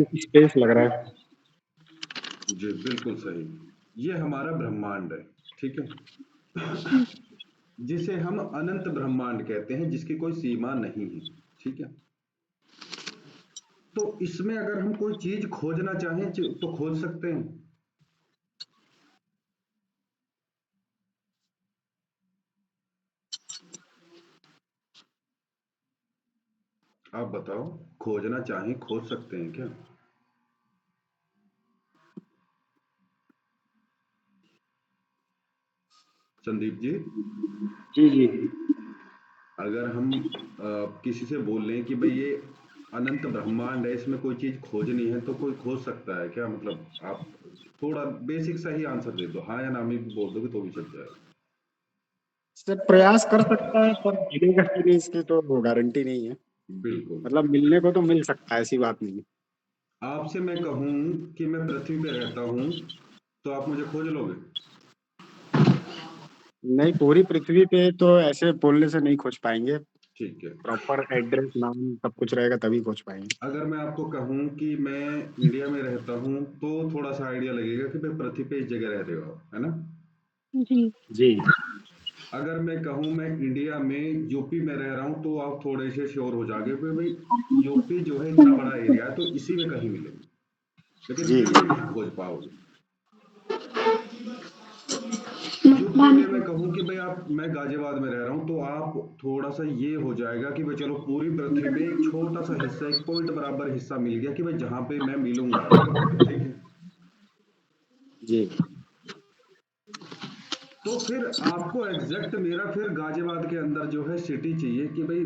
Space लग रहा है। जी बिल्कुल सही। ये हमारा ब्रह्मांड है, ठीक है, जिसे हम अनंत ब्रह्मांड कहते हैं, जिसकी कोई सीमा नहीं है, ठीक है। तो इसमें अगर हम कोई चीज खोजना चाहें तो खोज सकते हैं। आप बताओ, खोजना चाहें खोज सकते हैं क्या? संदीप जी, जी जी। अगर हम किसी से बोल लें कि भाई ये अनंत ब्रह्मांड है, इसमें कोई चीज खोजनी है, तो कोई खोज सकता है क्या? मतलब आप थोड़ा बेसिक सा ही आंसर दे दो, हाँ या ना में भी बोल दोगे तो भी चल जाएगा। इससे प्रयास कर सकता है, पर मिलेगा कि नहीं इसकी तो गारंटी नहीं है। बिल्कुल। मतलब मिलने को तो मिल सकता है, ऐसी बात नहीं है। आपसे मैं कहूं कि मैं पृथ्वी पे रहता हूं, तो आप मुझे खोज लोगे? नहीं, पूरी पृथ्वी पे तो ऐसे बोलने से नहीं खोज पाएंगे। ठीक है। प्रॉपर एड्रेस, नाम सब कुछ रहेगा तभी खोज पाएंगे। अगर मैं आपको कहूं कि मैं इंडिया में रहता हूं, तो थोड़ा सा आइडिया लगेगा कि भाई पृथ्वी पे इस जगह रह रहे हो आप, है ना? जी जी। अगर मैं कहूं मैं इंडिया में यूपी में रह रहा हूं, तो आप थोड़े से श्योर हो जाओगे कि भाई यूपी जो है इतना बड़ा एरिया है, तो इसी में कहीं मिलेंगे, लेकिन जी फिर जी। भी नहीं खोज पाओगे। यूपी में मैं कहूं कि भाई आप, मैं गाजियाबाद में रह रहा हूं, तो आप थोड़ा सा ये हो जाएगा कि भाई चलो पूरी पृथ्वी में एक छोटा सा हिस्सा, एक पॉइंट बराबर हिस्सा मिल गया कि भाई जहां पे मैं मिलूंगा, ठीक है। जी तो फिर आपको एग्जैक्ट मेरा फिर गाजियाबाद के अंदर जो है सिटी चाहिए कि भाई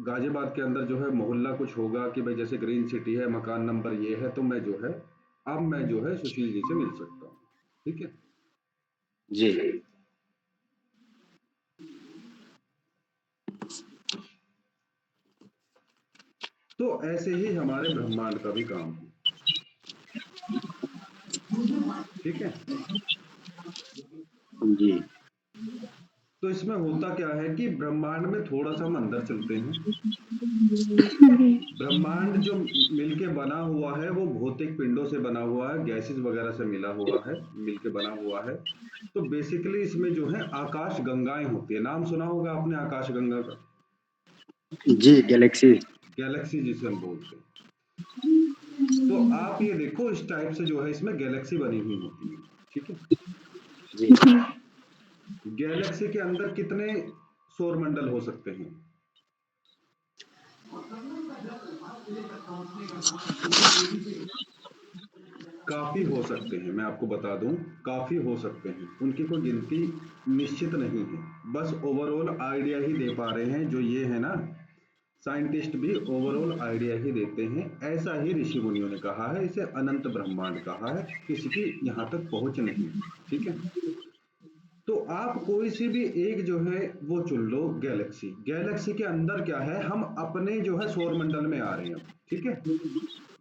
गाजियाबाद के अंदर जो है मोहल्ला कुछ होगा कि भाई जैसे ग्रीन सिटी है, मकान नंबर ये है, तो मैं जो है, अब मैं जो है सुशील जी से मिल सकता हूँ, ठीक है। जी। तो ऐसे ही हमारे ब्रह्मांड का भी काम है, ठीक है। जी तो इसमें होता क्या है कि ब्रह्मांड में थोड़ा सा हम अंदर चलते हैं। ब्रह्मांड जो मिलके बना हुआ है वो भौतिक पिंडों से बना हुआ है, गैसेस वगैरह से मिला हुआ है, मिलके बना हुआ है। तो बेसिकली इसमें जो है आकाश गंगाएं होती है, नाम सुना होगा आपने आकाश गंगा का। जी। गैलेक्सी। गैलेक्सी जिसे हम बोलते हैं। तो आप ये देखो, इस टाइप से जो है इसमें गैलेक्सी बनी हुई होती है, ठीक है। जी। गैलेक्सी के अंदर कितने सौर मंडल हो सकते हैं? काफी हो सकते हैं, मैं आपको बता दूं, काफी हो सकते हैं, उनकी कोई गिनती निश्चित नहीं है। बस ओवरऑल आइडिया ही दे पा रहे हैं, जो ये है ना, साइंटिस्ट भी ओवरऑल आइडिया ही देते हैं। ऐसा ही ऋषि मुनियों ने कहा है, इसे अनंत ब्रह्मांड कहा है, किसी की यहां तक पहुंच नहीं, ठीक है। तो आप कोई सी भी एक जो है वो चुन लो गैलेक्सी। गैलेक्सी के अंदर क्या है, हम अपने जो है सौर मंडल में आ रहे हैं अब, ठीक है।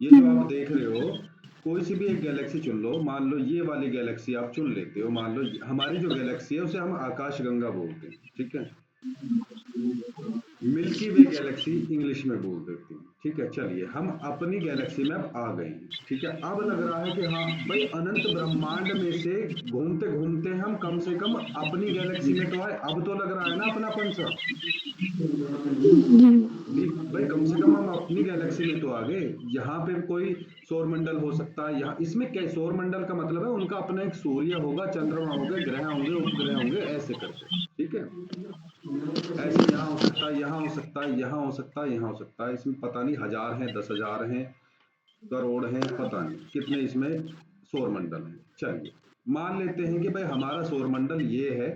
ये जो आप देख रहे हो, कोई सी भी एक गैलेक्सी चुन लो, मान लो ये वाली गैलेक्सी आप चुन लेते हो, मान लो हमारी जो गैलेक्सी है उसे हम आकाश गंगा बोलते हैं, ठीक है। मिल्की वे गैलेक्सी इंग्लिश में बोल देते हैं, ठीक है। चलिए हम अपनी गैलेक्सी में अब आ गए हैं, ठीक है। अब लग रहा है कि हाँ भाई अनंत ब्रह्मांड में से घूमते घूमते हम कम से कम अपनी गैलेक्सी में तो आए, अब तो लग रहा है ना अपनापन सा। भाई कम से कम हम अपनी गैलेक्सी में तो आ गए। यहाँ पे कोई सौर मंडल हो सकता है, यहाँ इसमें क्या सौर मंडल का मतलब है उनका अपना एक सूर्य होगा, चंद्रमा होगा, ग्रह होंगे, उपग्रह होंगे, ऐसे करके, ठीक है। ऐसे यहाँ हो सकता है, यहाँ हो सकता है, यहाँ हो सकता है, यहाँ हो सकता है, इसमें पता नहीं हजार हैं, 10,000 हैं, करोड़ हैं, पता नहीं कितने इसमें सौर मंडल हैं। चलिए मान लेते हैं कि भाई हमारा सौर मंडल ये है,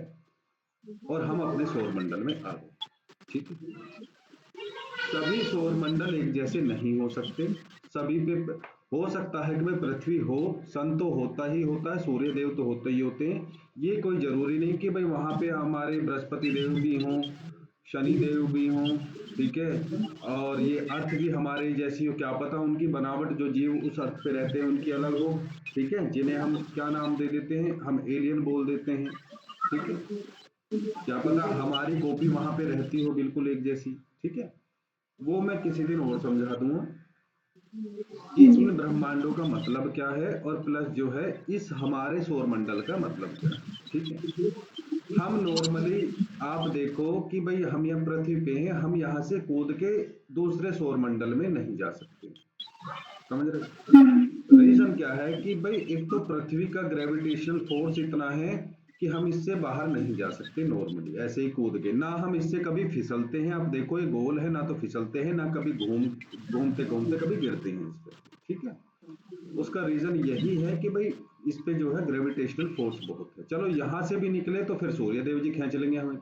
और हम अपने सौर मंडल में आ गए, ठीक है। सभी सौर मंडल एक जैसे नहीं हो सकते। सभी पे हो सकता है कि भाई पृथ्वी हो, सन तो होता ही होता है, सूर्य देव तो होते ही होते हैं, ये कोई जरूरी नहीं कि भाई वहां पे हमारे बृहस्पति देव भी हों, शनि देव भी हों, ठीक है। और ये अर्थ भी हमारे जैसी हो, क्या पता उनकी बनावट, जो जीव उस अर्थ पे रहते हैं उनकी अलग हो, ठीक है, जिन्हें हम क्या नाम दे देते हैं, हम एलियन बोल देते हैं, ठीक है। क्या पता हमारी कॉपी वहां पे रहती हो बिल्कुल एक जैसी, ठीक है। वो मैं किसी दिन और समझा दूंगा। कि इन ब्रह्मांडों का मतलब क्या है और प्लस जो है इस हमारे सौर मंडल का मतलब क्या है। ठीक है, हम नॉर्मली आप देखो कि भाई हम यहाँ पृथ्वी पे हैं, हम यहाँ से कूद के दूसरे सौर मंडल में नहीं जा सकते, समझ रहे हो? रीजन क्या है कि भाई एक तो पृथ्वी का ग्रेविटेशनल फोर्स इतना है कि हम इससे बाहर नहीं जा सकते नॉर्मली ऐसे ही कूद के, ना हम इससे कभी फिसलते हैं। आप देखो ये गोल है, ना तो फिसलते हैं, ना कभी घूमते घूमते कभी गिरते हैं इस पे। ठीक है, उसका रीजन यही है कि भाई इस पे जो है ग्रेविटेशनल फोर्स बहुत है। चलो यहां से भी निकले तो फिर सूर्य देव जी खींच लेंगे हमें,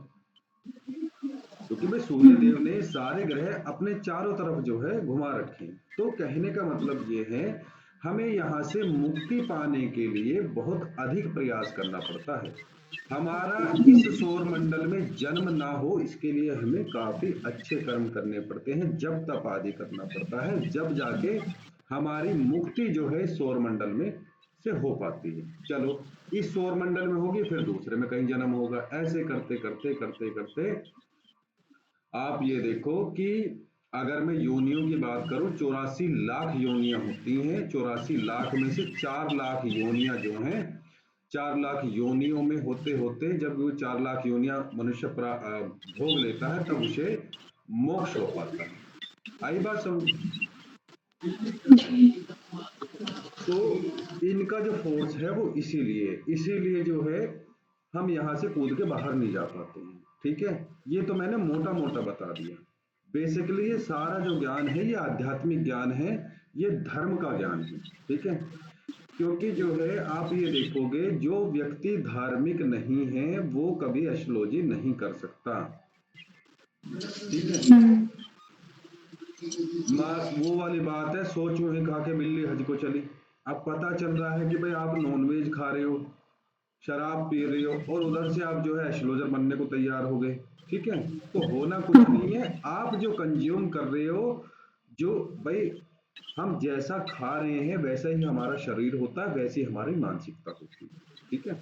क्योंकि भाई सूर्य देव ने सारे ग्रह अपने चारों तरफ जो है घुमा रखे हैं। तो कहने का मतलब ये है हमें यहाँ से मुक्ति पाने के लिए बहुत अधिक प्रयास करना पड़ता है। हमारा इस सौर मंडल में जन्म ना हो इसके लिए हमें काफी अच्छे कर्म करने पड़ते हैं, जब तप आदि करना पड़ता है, जब जाके हमारी मुक्ति जो है सौर मंडल में से हो पाती है। चलो इस सौर मंडल में होगी फिर दूसरे में कहीं जन्म होगा, ऐसे करते करते करते करते आप ये देखो कि अगर मैं योनियों की बात करूं 84 लाख योनियां होती हैं। 84 लाख में से 4 लाख योनियां जो हैं, 4 लाख योनियों में होते होते जब वो 4 लाख योनियां मनुष्य भोग लेता है तब उसे मोक्ष हो पाता है। आई बात समझ? तो इनका जो फोर्स है वो इसीलिए इसीलिए जो है हम यहाँ से कूद के बाहर नहीं जा पाते हैं। ठीक है, ये तो मैंने मोटा मोटा बता दिया। बेसिकली ये सारा जो ज्ञान है ये आध्यात्मिक ज्ञान है, ये धर्म का ज्ञान है। ठीक है, क्योंकि जो है आप ये देखोगे जो व्यक्ति धार्मिक नहीं है वो कभी एस्ट्रोलॉजी नहीं कर सकता। ठीक है, वो वाली बात है, सो चूहे खा के बिल्ली हज को चली। अब पता चल रहा है कि भाई आप नॉनवेज खा रहे हो, शराब पी रहे हो और उधर से आप जो है एस्ट्रोलॉजर बनने को तैयार हो गए। ठीक है, तो होना कुछ नहीं है, आप जो कंज्यूम कर रहे हो, जो भाई हम जैसा खा रहे हैं वैसा ही हमारा शरीर होता है, वैसी हमारी मानसिकता होती है। ठीक है,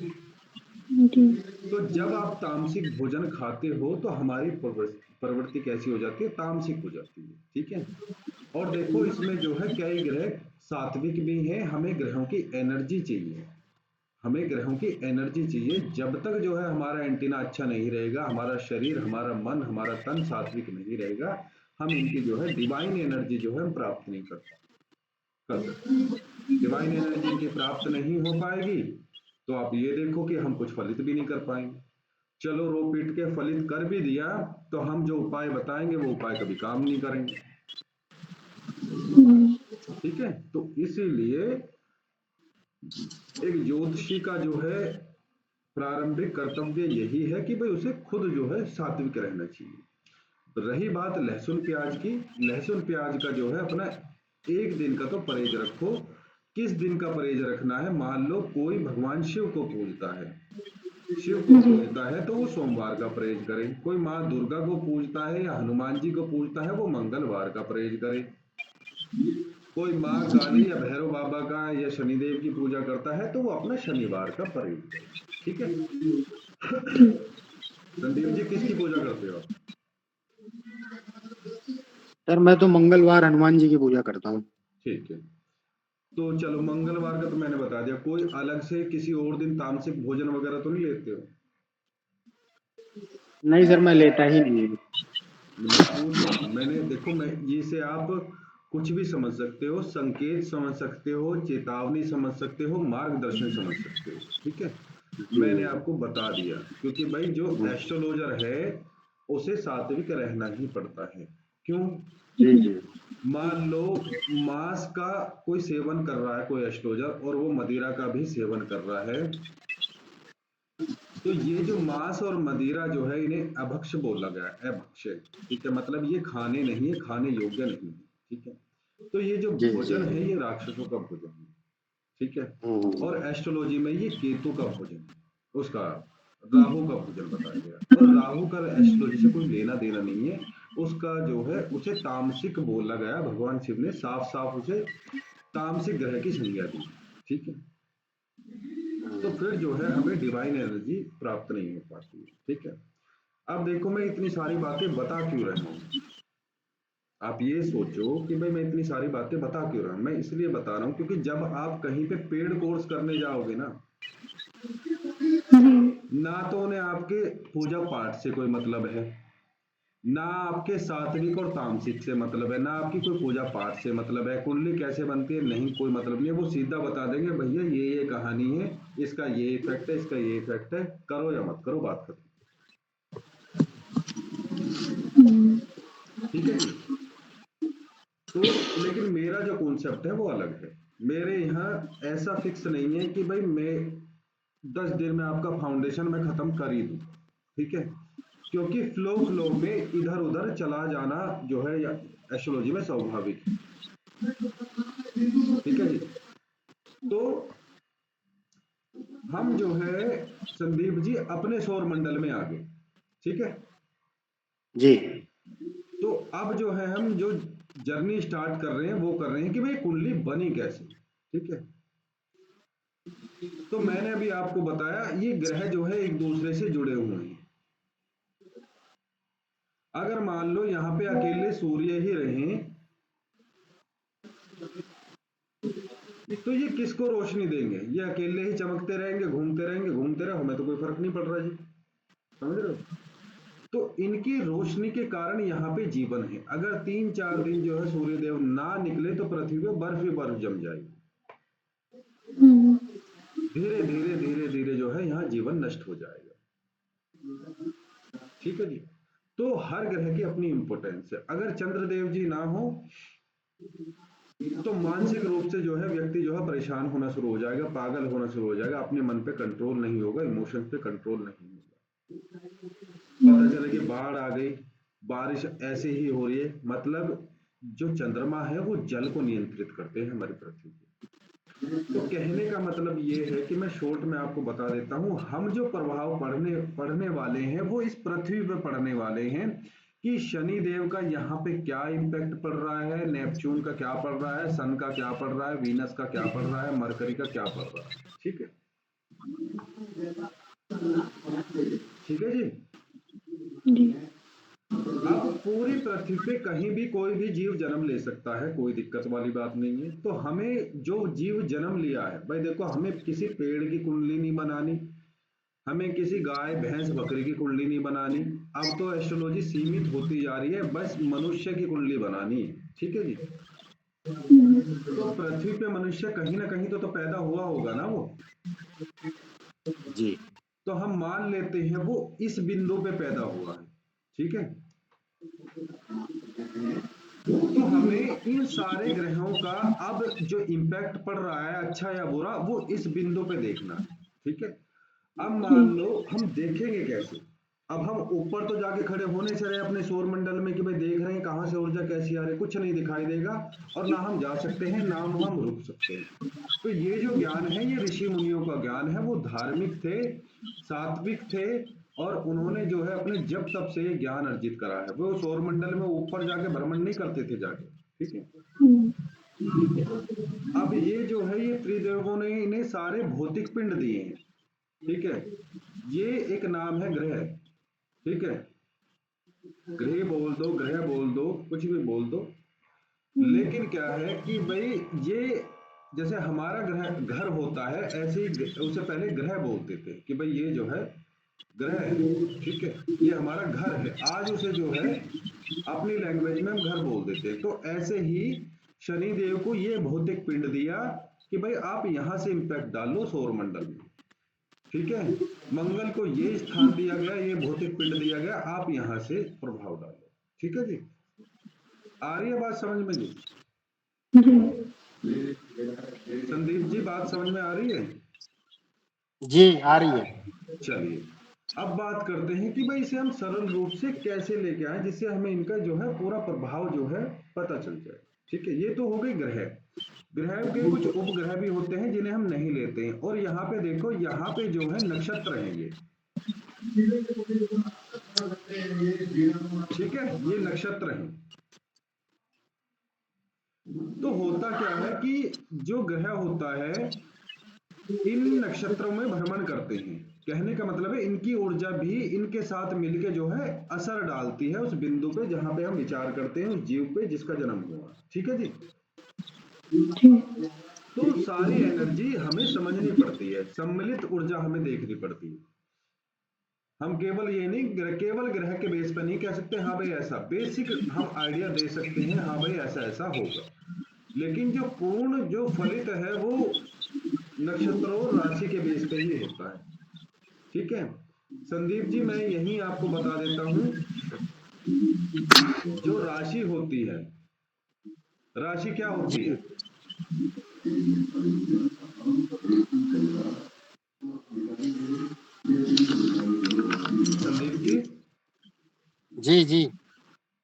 तो जब आप तामसिक भोजन खाते हो तो हमारी प्रवृत्ति कैसी हो जाती है, तामसिक हो जाती है। ठीक है, और देखो इसमें जो है कई ग्रह सात्विक भी हैं, हमें ग्रहों की एनर्जी चाहिए, हमें ग्रहों की एनर्जी चाहिए। जब तक जो है हमारा एंटीना अच्छा नहीं रहेगा, हमारा शरीर, हमारा मन, हमारा तन सात्विक नहीं रहेगा, हम इनकी जो है डिवाइन एनर्जी जो है हम प्राप्त नहीं कर सकते। डिवाइन एनर्जी इनकी प्राप्त नहीं हो पाएगी तो आप ये देखो कि हम कुछ फलित भी नहीं कर पाएंगे। चलो रो पीट के फलित कर भी दिया तो हम जो उपाय बताएंगे वो उपाय कभी काम नहीं करेंगे। ठीक है, तो इसीलिए एक ज्योतिषी का जो है प्रारंभिक कर्तव्य यही है कि भाई उसे खुद जो है सात्विक रहना चाहिए। रही बात लहसुन प्याज की, लहसुन प्याज का जो है अपना एक दिन का तो परहेज रखो। किस दिन का परहेज रखना है, मान लो कोई भगवान शिव को पूजता है, शिव को पूजता है तो वो सोमवार का परहेज करे, कोई माँ दुर्गा को पूजता है या हनुमान जी को पूजता है वो मंगलवार का परहेज करे, कोई माँ काली या भैरव बाबा का या शनिदेव की पूजा करता है तो वो अपना शनिवार का परहेज करे। ठीक है, संदीप जी किसकी पूजा करते हो? सर मैं तो मंगलवार हनुमान जी की पूजा करता हूँ। ठीक है, तो चलो मंगलवार का तो मैंने बता दिया, कोई अलग से किसी और दिन तामसिक भोजन वगैरह तो नहीं लेते हो? नहीं सर, मैं लेता ही नहीं हूँ। मैं पूछ रहा हूँ, मैंने देखो मैं ये से आप कुछ भी समझ सकते हो, संकेत समझ सकते हो, चेतावनी समझ सकते हो, मार्गदर्शन समझ सकते हो। ठीक है, जी मैंने आपको बता दिया क्योंकि भाई जो जी एस्ट्रोलॉजर है उसे सात्विक रहना ही पड़ता है। क्यों? जी जी। मान लो मांस का कोई सेवन कर रहा है कोई एस्ट्रोलॉजर और वो मदिरा का भी सेवन कर रहा है, तो ये जो मांस और मदिरा जो है इन्हें अभक्ष बोला गया है, अभक्ष। ठीक है, मतलब ये खाने नहीं है, खाने योग्य नहीं है। ठीक है, तो ये जो जी जी भोजन जी। है ये राक्षसों का भोजन है। ठीक है, हम्म। और एस्ट्रोलॉजी में ये केतु का भोजन है, उसका राहु का भोजन बताया गया, और राहु का एस्ट्रोलॉजी से कोई लेना देना नहीं है। उसका जो है उसे तामसिक बोला गया, भगवान शिव ने साफ साफ उसे तामसिक ग्रह की संज्ञा दी। ठीक है, तो फिर जो है हमें डिवाइन एनर्जी प्राप्त नहीं हो पाती है। ठीक है, अब देखो मैं इतनी सारी बातें बता क्यों रहा हूं, आप ये सोचो कि भाई मैं इतनी सारी बातें बता क्यों रहा हूं। मैं इसलिए बता रहा हूं क्योंकि जब आप कहीं पे पेड कोर्स करने जाओगे ना, ना तो उन्हें आपके पूजा पाठ से कोई मतलब है, ना आपके सात्विक और तामसिक से मतलब है, ना आपकी कोई पूजा पाठ से मतलब है, कुंडली कैसे बनती है नहीं, कोई मतलब नहीं है। वो सीधा बता देंगे भैया ये कहानी है, इसका ये इफेक्ट है, इसका ये इफेक्ट है, करो या मत करो, बात खत्म। ठीक है जी। तो लेकिन मेरा जो कॉन्सेप्ट है वो अलग है। मेरे यहाँ ऐसा फिक्स नहीं है कि भाई मैं 10 दिन में आपका फाउंडेशन मैं खत्म कर ही दूं। ठीक है, क्योंकि फ्लो फ्लो में इधर उधर चला जाना जो है एस्ट्रोलॉजी में स्वाभाविक है। ठीक है जी। तो हम जो है संदीप जी अपने सौर मंडल में आ गए। ठीक है, जी तो अब जो है हम जो जर्नी स्टार्ट कर रहे हैं वो कर रहे हैं कि भाई कुंडली बनी कैसे। ठीक है, तो मैंने अभी आपको बताया ये ग्रह जो है एक दूसरे से जुड़े हुए हैं। अगर मान लो यहां पे अकेले सूर्य ही रहें तो ये किसको रोशनी देंगे? ये अकेले ही चमकते रहेंगे, घूमते रहेंगे, घूमते रहे, हमें तो कोई फर्क नहीं पड़ रहा जी। समझ रहे हो? तो इनकी रोशनी के कारण यहाँ पे जीवन है। अगर 3-4 दिन जो है सूर्यदेव ना निकले तो पृथ्वी पे बर्फ ही बर्फ जम जाएगी। धीरे धीरे धीरे धीरे जो है यहाँ जीवन नष्ट हो जाएगा। ठीक है जी। तो हर ग्रह की अपनी इंपोर्टेंस है। अगर चंद्रदेव जी ना हो तो मानसिक रूप से जो है व्यक्ति जो है परेशान होना शुरू हो जाएगा, पागल होना शुरू हो जाएगा, अपने मन पे कंट्रोल नहीं होगा, इमोशंस पे कंट्रोल नहीं होगा। पता चले कि बाढ़ आ गई, बारिश ऐसे ही हो रही है, मतलब जो चंद्रमा है वो जल को नियंत्रित करते हैं हमारी पृथ्वी पे। तो कहने का मतलब ये है कि मैं शॉर्ट में आपको बता देता हूं, हम जो प्रभाव पढ़ने पढ़ने वाले हैं वो इस पृथ्वी पे पढ़ने वाले हैं कि शनि देव का यहाँ पे क्या इम्पैक्ट पड़ रहा है, नेपच्यून का क्या पड़ रहा है, सन का क्या पड़ रहा है, वीनस का क्या पड़ रहा है, मरकरी का क्या पड़ रहा है। ठीक है, ठीक है जी। अब पूरी पृथ्वी पे कहीं भी कोई भी जीव जन्म ले सकता है, कोई दिक्कत वाली बात नहीं है। तो हमें जो जीव जन्म लिया है भाई देखो, हमें किसी पेड़ की कुंडली नहीं बनानी, हमें किसी गाय भैंस बकरी की कुंडली नहीं बनानी। अब तो एस्ट्रोलॉजी सीमित होती जा रही है, बस मनुष्य की कुंडली बनानी है। ठीक है जी। तो पृथ्वी पे मनुष्य कहीं ना कहीं तो पैदा हुआ होगा ना वो। जी तो हम मान लेते हैं वो इस बिंदु पे पैदा हुआ है। ठीक है, तो हमें इन सारे ग्रहों का अब जो इम्पैक्ट पड़ रहा है अच्छा या बुरा वो इस बिंदु पे देखना है। ठीक है, अब मान लो हम देखेंगे कैसे? अब हम ऊपर तो जाके खड़े होने से रहे अपने सौर मंडल में कि भाई देख रहे हैं कहां से ऊर्जा कैसी आ रही है, कुछ नहीं दिखाई देगा। और ना हम जा सकते हैं ना हम रुक सकते हैं। तो ये जो ज्ञान है ये ऋषि मुनियों का ज्ञान है, वो धार्मिक थे, सात्विक थे, और उन्होंने जो है अपने जब तब से ये ज्ञान अर्जित करा है। वो सौर मंडल में ऊपर जाके भ्रमण नहीं करते थे जाके। ठीक है, अब ये जो है ये त्रिदेवों ने इन्हें सारे भौतिक पिंड दिए हैं। ठीक है, ये एक नाम है ग्रह। ठीक है, ग्रह बोल दो, ग्रह बोल दो, कुछ भी बोल दो, लेकिन क्या है कि भाई ये जैसे हमारा ग्रह घर होता है ऐसे ही उसे पहले ग्रह बोलते थे कि भाई ये जो है ग्रह है। ठीक है, ये हमारा घर है, आज उसे जो है अपनी लैंग्वेज में हम घर बोल देते हैं। तो ऐसे ही शनि देव को ये भौतिक पिंड दिया कि भाई आप यहां से इंपैक्ट डाल लो सौर मंडल में। ठीक है, मंगल को ये स्थान दिया गया, ये भौतिक पिंड दिया गया, आप यहां से प्रभाव डालो। ठीक है जी, आ रही है बात समझ में जी? संदीप जी बात समझ में आ रही है? जी आ रही है। चलिए, अब बात करते हैं कि भाई इसे हम सरल रूप से कैसे लेके आए जिससे हमें इनका जो है पूरा प्रभाव जो है पता चल जाए। ठीक है, ये तो हो गई ग्रह। ग्रह के कुछ उपग्रह भी होते हैं जिन्हें हम नहीं लेते हैं। और यहाँ पे देखो, यहाँ पे जो है नक्षत्र हैं ये। ठीक है, ये नक्षत्र हैं। तो होता क्या है कि जो ग्रह होता है इन नक्षत्रों में भ्रमण करते हैं। कहने का मतलब है इनकी ऊर्जा भी इनके साथ मिलके जो है असर डालती है उस बिंदु पे जहां पे हम विचार करते हैं, उस जीव पे जिसका जन्म हुआ। ठीक है जी। ठीक। तो सारी एनर्जी हमें समझनी पड़ती है, सम्मिलित ऊर्जा हमें देखनी पड़ती है। हम केवल ये नहीं केवल ग्रह के बेस पर नहीं कह सकते हाँ भाई ऐसा, बेसिक हम आइडिया दे सकते हैं हाँ भाई ऐसा ऐसा होगा, लेकिन जो पूर्ण जो फलित है वो नक्षत्रों और राशि के बेस पे ही होता है। ठीक है संदीप जी, मैं यही आपको बता देता हूं, जो राशि होती है, राशि क्या होती जी है संदीप जी? जी जी।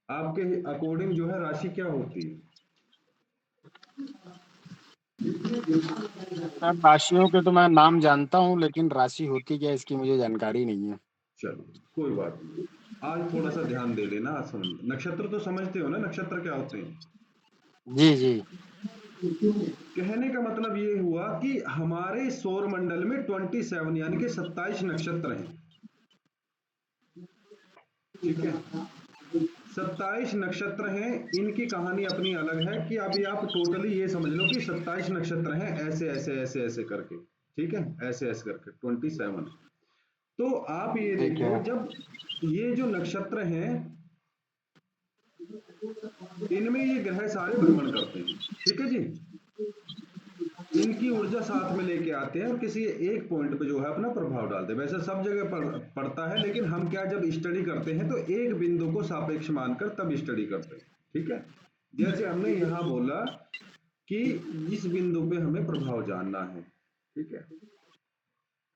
आपके अकॉर्डिंग जो है राशि क्या होती है? अब राशियों के तो मैं नाम जानता हूँ, लेकिन राशि होती क्या है इसकी मुझे जानकारी नहीं है। चलो कोई बात नहीं, आज थोड़ा सा ध्यान दे लेना, आज समझ, नक्षत्र तो समझते हो ना नक्षत्र क्या होते हैं? जी जी। कहने का मतलब ये हुआ कि हमारे सौर मंडल में 27 यानी कि 27 नक्षत्र हैं। ठीक है 27 नक्षत्र हैं, इनकी कहानी अपनी अलग है कि अभी आप टोटली ये समझ लो कि 27 नक्षत्र हैं, ऐसे ऐसे ऐसे ऐसे करके। ठीक है ऐसे ऐसे करके 27। तो आप ये ठीक देखो, है। जब ये जो नक्षत्र हैं इनमें ये ग्रह सारे भ्रमण करते हैं। ठीक है जी, इनकी ऊर्जा साथ में लेके आते हैं और किसी एक पॉइंट पे जो है अपना प्रभाव डालते हैं। वैसे सब जगह पड़ता है, लेकिन हम क्या जब स्टडी करते हैं तो एक बिंदु को सापेक्ष मानकर तब स्टडी करते हैं। ठीक है जैसे हमने यहां बोला कि इस बिंदु पे हमें प्रभाव जानना है। ठीक है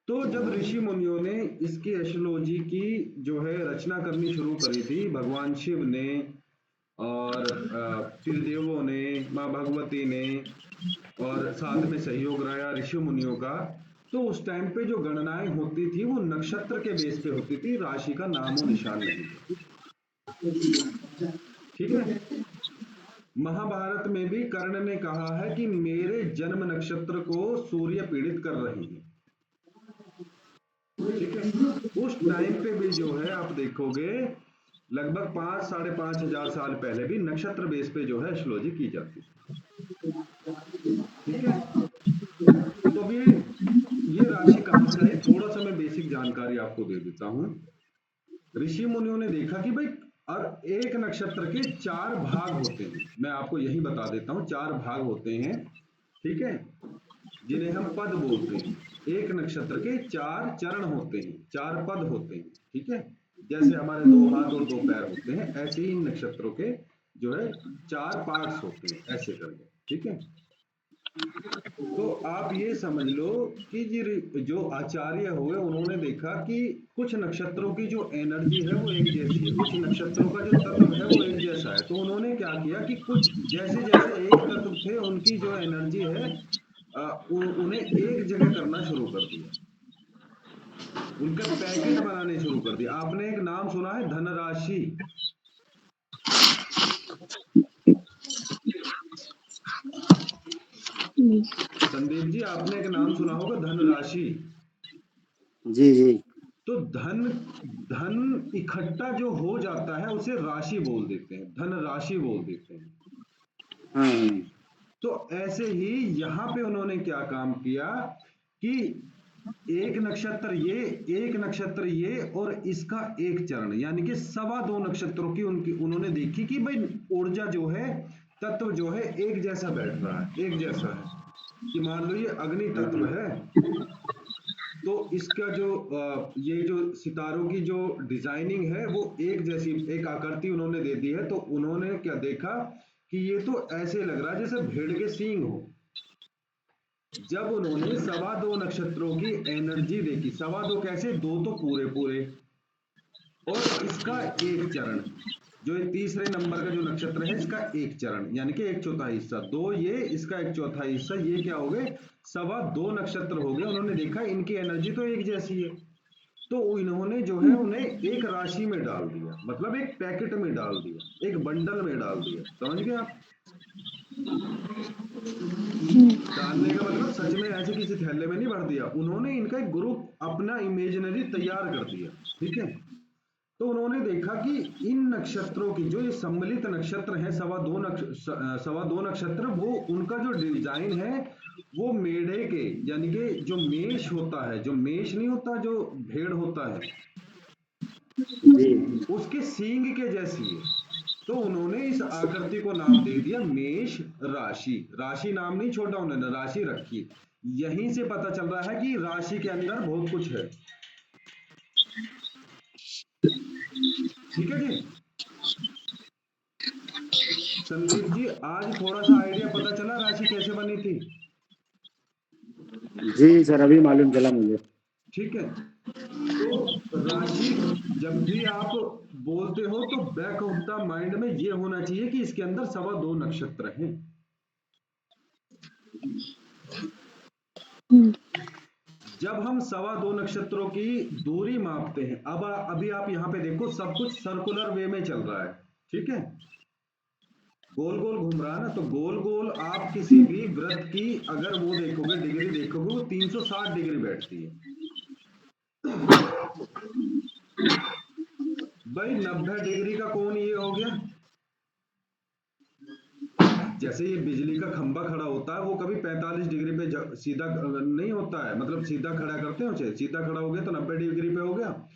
तो जब ऋषि मुनियों ने इसकी एस्ट्रोलॉजी की जो है रचना करनी शुरू करी थी, भगवान शिव ने और त्रिदेवों ने, माँ भगवती ने, और साथ में सहयोग रहा ऋषि मुनियों का, तो उस टाइम पे जो गणनाएं होती थी वो नक्षत्र के बेस पे होती थी, राशि का नामो निशान नहीं था। ठीक है महाभारत में भी कर्ण ने कहा है कि मेरे जन्म नक्षत्र को सूर्य पीड़ित कर रहे हैं। ठीक है उस टाइम पे भी जो है आप देखोगे लगभग 5 साढ़े 5 हजार साल पहले भी नक्षत्र बेस पे जो है एस्ट्रोलॉजी की जाती थी। ठीक है तो अभी ये राशि कहां से आई, थोड़ा सा मैं बेसिक जानकारी आपको दे देता हूं। ऋषि मुनियों ने देखा कि भाई और एक नक्षत्र के 4 भाग होते हैं, मैं आपको यही बता देता हूं 4 भाग होते हैं। ठीक है जिन्हें हम पद बोलते हैं, एक नक्षत्र के 4 चरण होते हैं, 4 पद होते हैं। ठीक है जैसे हमारे 2 हाथ और 2 पैर होते हैं, ऐसे ही इन नक्षत्रों के जो है 4 पार्ट्स होते हैं ऐसे करके। ठीक है तो आप ये समझ लो कि जो आचार्य हुए उन्होंने देखा कि कुछ नक्षत्रों की जो एनर्जी है वो एक जैसी है, कुछ नक्षत्रों का जो तत्व है वो एक जैसा है, तो उन्होंने क्या किया कि कुछ जैसे जैसे एक तत्व थे उनकी जो एनर्जी है उन्हें एक जगह करना शुरू कर दिया, उनका पैकेट बनाने शुरू कर दिया। आपने एक नाम सुना है धनराशि? संदीप जी आपने एक नाम सुना होगा धनराशि। जी जी। तो धन धन इकट्ठा जो हो जाता है उसे राशि बोल देते हैं, धन राशि बोल देते हैं। हम्म। तो ऐसे ही यहां पे उन्होंने क्या काम किया कि एक नक्षत्र ये, एक नक्षत्र ये और इसका एक चरण, यानी कि 2.25 नक्षत्रों की उनकी उन्होंने देखी कि भाई ऊर्जा जो है, तत्व जो है एक जैसा बैठ रहा है, एक जैसा है। कि मान लो ये अग्नि तत्व है, तो इसका जो ये जो सितारों की जो डिजाइनिंग है वो एक जैसी एक आकृति उन्होंने दे दी है, तो उन्होंने क्या देखा कि ये तो ऐसे लग रहा है जैसे भेड़ के सींग हो। जब उन्होंने 2.25 नक्षत्रों की एनर्जी देखी, 2.25 कैसे, दो तो पूरे पूरे और इसका एक चरण, जो ये तीसरे नंबर का जो नक्षत्र है इसका एक चरण यानी कि एक चौथाई हिस्सा, दो ये इसका एक चौथाई हिस्सा, ये क्या हो गए 2.25 नक्षत्र हो गए। उन्होंने देखा इनकी एनर्जी तो एक जैसी है, तो इन्होंने जो है उन्हें एक राशि में डाल दिया, मतलब एक पैकेट में डाल दिया, एक बंडल में डाल दिया। समझ गए आप? डालने का मतलब सच में ऐसे किसी थैले में नहीं भर दिया, उन्होंने इनका एक ग्रुप अपना इमेजिनरी तैयार कर दिया। ठीक है, तो उन्होंने देखा कि इन नक्षत्रों की जो ये सम्मिलित नक्षत्र हैं, सवा दो नक्षत्र, वो उनका जो डिजाइन है वो मेढे के, यानी कि जो मेष होता है, जो मेष नहीं होता, जो भेड़ होता है, जी। उसके सींग के जैसी है। तो उन्होंने इस आकृति को नाम दे दिया मेष राशि। राशि नाम नहीं छोड़ा उन्होंने, राशि रखी। यहीं से पता चल रहा है कि राशि के अंदर बहुत कुछ है। ठीक है जी। संदीप जी, आज थोड़ा सा आइडिया पता चला राशि कैसे बनी थी? जी सर, अभी मालूम चला मुझे। ठीक है, तो राशि जब भी आप बोलते हो तो बैक ऑफ द माइंड में ये होना चाहिए कि इसके अंदर सवा दो नक्षत्र हैं। जब हम सवा दो नक्षत्रों की दूरी मापते हैं, अब अभी आप यहां पे देखो, सब कुछ सर्कुलर वे में चल रहा है। ठीक है, गोल गोल घूम रहा है ना, तो गोल गोल आप किसी भी वृत्त की अगर वो देखोगे, डिग्री देखोगे, वो 360 डिग्री बैठती है। भाई 90 डिग्री का कोण ये हो गया। जैसे ये बिजली का खंभा खड़ा होता है, वो कभी 45 डिग्री पे सीधा नहीं होता है, मतलब सीधा खड़ा करते हो, सीधा खड़ा हो गया तो 90 डिग्री पे हो गया।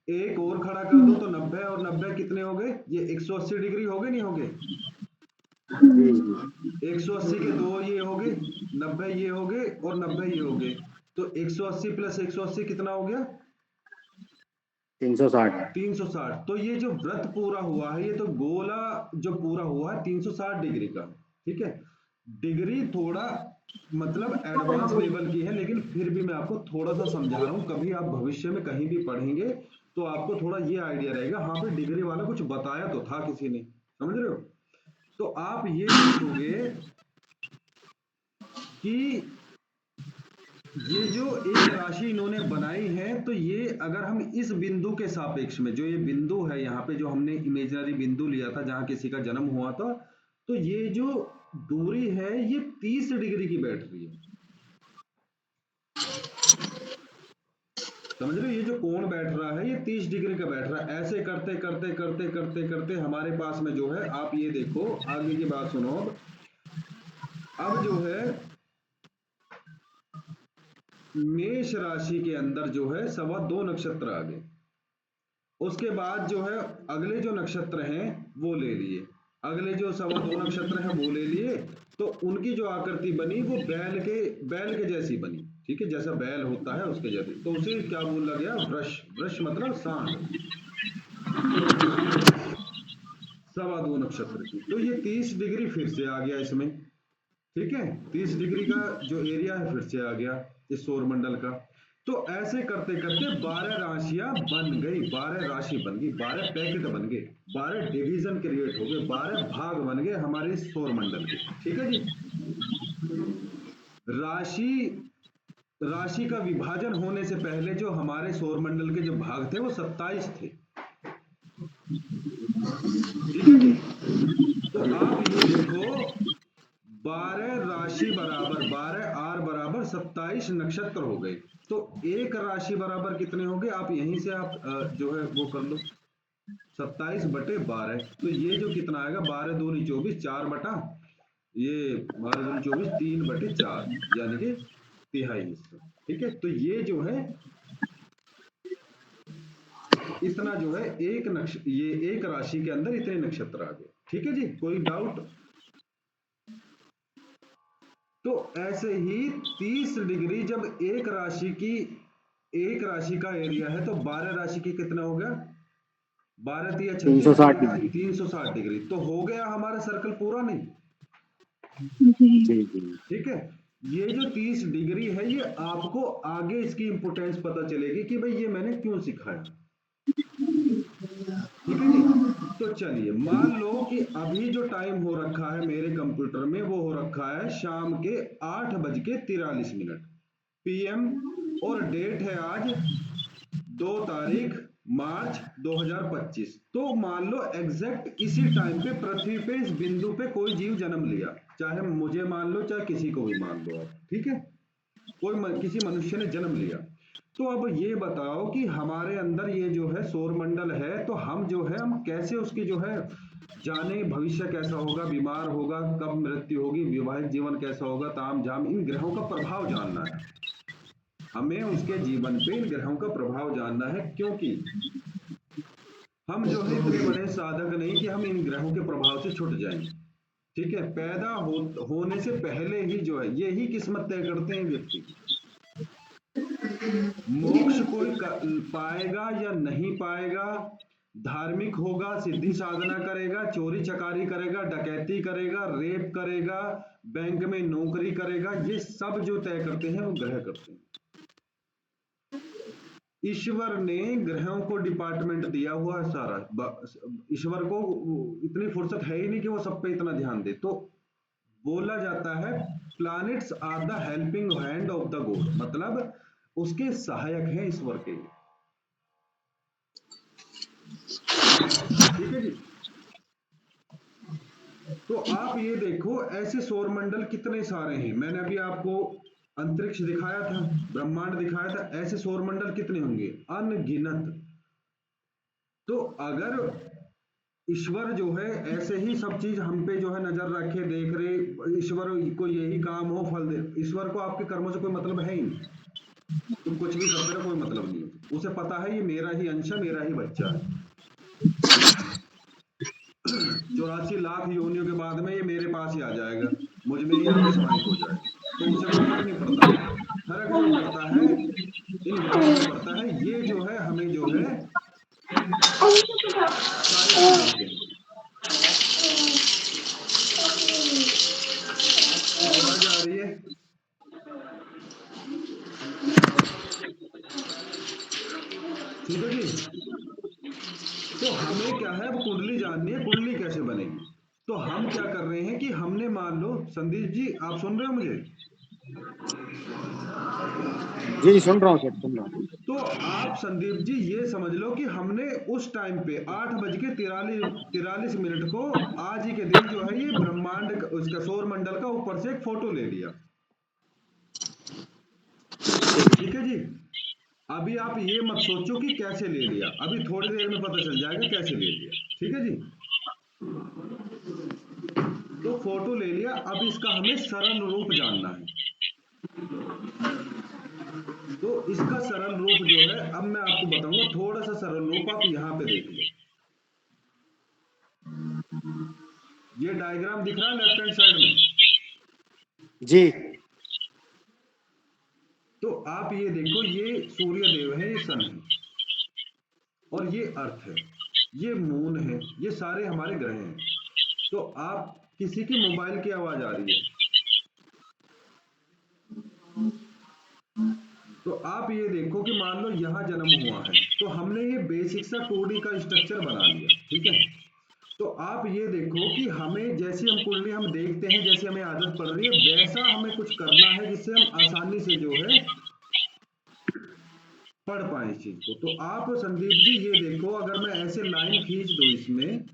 एक और खड़ा कर दो तो 90 और 90 कितने हो गए? ये 180 डिग्री हो गए, नहीं हो गए? जी जी। 180 के दो ये हो गए, 90 ये हो गए और 90 ये हो गए, तो 180 प्लस 180 कितना हो गया? 360। 360। तो ये जो व्रत पूरा हुआ है, ये तो गोला जो पूरा हुआ है 360 डिग्री का। ठीक है, डिग्री थोड़ा मतलब एडवांस लेवल की है, लेकिन फिर भी मैं आपको थोड़ा सा समझा रहा हूं, कभी आप भविष्य में कहीं भी पढ़ेंगे तो आपको थोड़ा ये आइडिया रहेगा, हाँ पे डिग्री वाला कुछ बताया तो था किसी ने, समझ रहे हो? तो आप ये देखोगे कि ये जो एक राशि इन्होंने बनाई है, तो ये अगर हम इस बिंदु के सापेक्ष में, जो ये बिंदु है यहाँ पे, जो हमने इमेजिनरी बिंदु लिया था जहां किसी का जन्म हुआ था, तो ये जो दूरी है ये 30 डिग्री की बैठ रही है। समझ रहे हो? ये जो कोण बैठ रहा है ये 30 डिग्री का बैठ रहा है। ऐसे करते करते करते करते करते हमारे पास में जो है, आप ये देखो, आगे की बात सुनो। अब जो है मेष राशि के अंदर जो है सवा दो नक्षत्र आ गए। उसके बाद जो है अगले जो नक्षत्र हैं वो ले लिए, अगले जो सवा दो नक्षत्र हैं वो ले लिए, तो उनकी जो आकृति बनी वो बैल के जैसी बनी। ठीक है, जैसा बैल होता है उसके जैसी, तो उसे क्या बोला गया? वृष। वृष मतलब सांड। सवा दो नक्षत्र की, तो ये 30 डिग्री फिर से आ गया इसमें। ठीक है, 30 डिग्री का जो एरिया है फिर से आ गया इस सौर मंडल का। तो ऐसे करते करते 12 राशियां बन गई, 12 राशि बन गई, 12 पैकेट बन गए, 12 डिवीजन क्रिएट हो गए, 12 भाग बन गए हमारे सौर मंडल के। ठीक है जी। राशि राशि का विभाजन होने से पहले जो हमारे सौर मंडल के जो भाग थे वो 27 थे। ठीक है जी। तो आप ये देखो, 12 राशि बराबर 12 आर बराबर 27 नक्षत्र हो गए। तो एक राशि बराबर कितने हो गए? आप यहीं से आप जो है वो कर लो, 27 बटे 12, तो ये जो कितना आएगा, 12 दूनी 24, 4 बटा, ये 12 दूनी 24, 3 बटे 4, यानी कि तिहाई हिस्सा। ठीक है, तो ये जो है इतना जो है ये एक राशि के अंदर इतने नक्षत्र आ गए। ठीक है जी, कोई डाउट? तो ऐसे ही 30 डिग्री जब एक राशि का एरिया है, तो 12 राशि की कितना हो गया? 12 तिया 36, 360 डिग्री। 360 डिग्री, तो हो गया हमारा सर्कल पूरा, नहीं? जी जी। ठीक है, ये जो 30 डिग्री है ये आपको आगे इसकी इंपोर्टेंस पता चलेगी कि भाई ये मैंने क्यों सिखाया। ठीक है जी। तो चलिए, मान लो कि अभी जो टाइम हो रखा है मेरे कंप्यूटर में, वो हो रखा है शाम के 8:43 PM, और डेट है आज 2 तारीख मार्च 2025। तो मान लो एग्जैक्ट इसी टाइम पे पृथ्वी पे इस बिंदु पे कोई जीव जन्म लिया, चाहे मुझे मान लो चाहे किसी को भी मान लो आप, ठीक है, किसी मनुष्य ने जन्म लिया। तो अब ये बताओ कि हमारे अंदर ये जो है सौर मंडल है, तो हम जो है हम कैसे उसकी जो है जाने भविष्य कैसा होगा, बीमार होगा, कब मृत्यु होगी, विवाहित जीवन कैसा होगा, ताम झाम, इन ग्रहों का प्रभाव जानना है हमें, उसके जीवन पे इन ग्रहों का प्रभाव जानना है, क्योंकि हम जो है इतने बड़े साधक नहीं कि हम इन ग्रहों के प्रभाव से छुट जाएं। ठीक है, पैदा होने से पहले ही जो है यही किस्मत तय करते हैं व्यक्ति की, मोक्ष कोई पाएगा या नहीं पाएगा, धार्मिक होगा, सिद्धि साधना करेगा, चोरी चकारी करेगा, डकैती करेगा, रेप करेगा, बैंक में नौकरी करेगा, ये सब जो तय करते हैं वो ग्रह करते हैं। ईश्वर ने ग्रहों को डिपार्टमेंट दिया हुआ है सारा, ईश्वर को इतनी फुर्सत है ही नहीं कि वो सब पे इतना ध्यान दे। तो बोला जाता है planets are the helping hand of the god, मतलब उसके सहायक हैं ईश्वर के। ठीक है जी। तो आप ये देखो ऐसे सौरमंडल कितने सारे हैं, मैंने अभी आपको अंतरिक्ष दिखाया था, ब्रह्मांड दिखाया था, ऐसे सौरमंडल कितने होंगे, अनगिनत। तो अगर ईश्वर जो है ऐसे ही सब चीज हम पे जो है नजर रखे, देख रहे, ईश्वर को यही काम हो फल दे, ईश्वर को आपके कर्मों से कोई मतलब है ही नहीं, तुम कुछ भी करते रहो कोई मतलब नहीं है, उसे पता है ये मेरा ही अंश है, मेरा ही बच्चा है। 84 लाख योनियों के बाद में ये मेरे पास ही आ जाएगा, मुझ में ही आके समाहित हो जाएगा, तो उसे कोई फर्क नहीं पड़ता। फर्क जो पड़ता है इन ग्रहों से पड़ता है, ये जो है हमें जो है सारे फल देते हैं। आवाज आ रही है? ठीक है जी। तो हमें क्या है, वो कुंडली जाननी है, कुंडली कैसे बनेगी। तो हम क्या कर रहे हैं कि हमने मान लो, संदीप जी आप सुन रहे हो मुझे? जी सुन रहा हूँ सर, सुन रहा हूँ। तो आप संदीप जी ये समझ लो कि हमने उस टाइम पे 8 बज के 43 मिनट को आज ही के दिन जो है ये ब्रह्मांड उसका सौर मंडल का ऊपर से एक फोटो ले लिया। ठीक है जी। अभी आप ये मत सोचो कि कैसे ले लिया, अभी थोड़ी देर में पता चल जाएगा कैसे ले लिया। ठीक है जी। तो फोटो ले लिया, अब इसका हमें सरल रूप जानना है। तो इसका सरल रूप जो है अब मैं आपको बताऊंगा, थोड़ा सा सरल रूप आप यहां पे देख लो। ये डायग्राम दिख रहा है लेफ्ट हैंड साइड में जी। तो आप ये देखो, ये सूर्य देव है, ये सन है, और ये अर्थ है, ये मून है, ये सारे हमारे ग्रह हैं। तो आप किसी की मोबाइल की आवाज आ रही है, तो आप ये देखो कि मान लो यहां जन्म हुआ है, तो हमने ये बेसिक सा 2D का स्ट्रक्चर बना लिया। ठीक है। तो आप ये देखो कि हमें जैसी हम कुंडली हम देखते हैं, जैसे हमें आदत पड़ रही है, वैसा हमें कुछ करना है जिससे हम आसानी से जो है पढ़ पाए इस चीज को। तो आप संदीप जी ये देखो, अगर मैं ऐसे लाइन खींच दूं इसमें,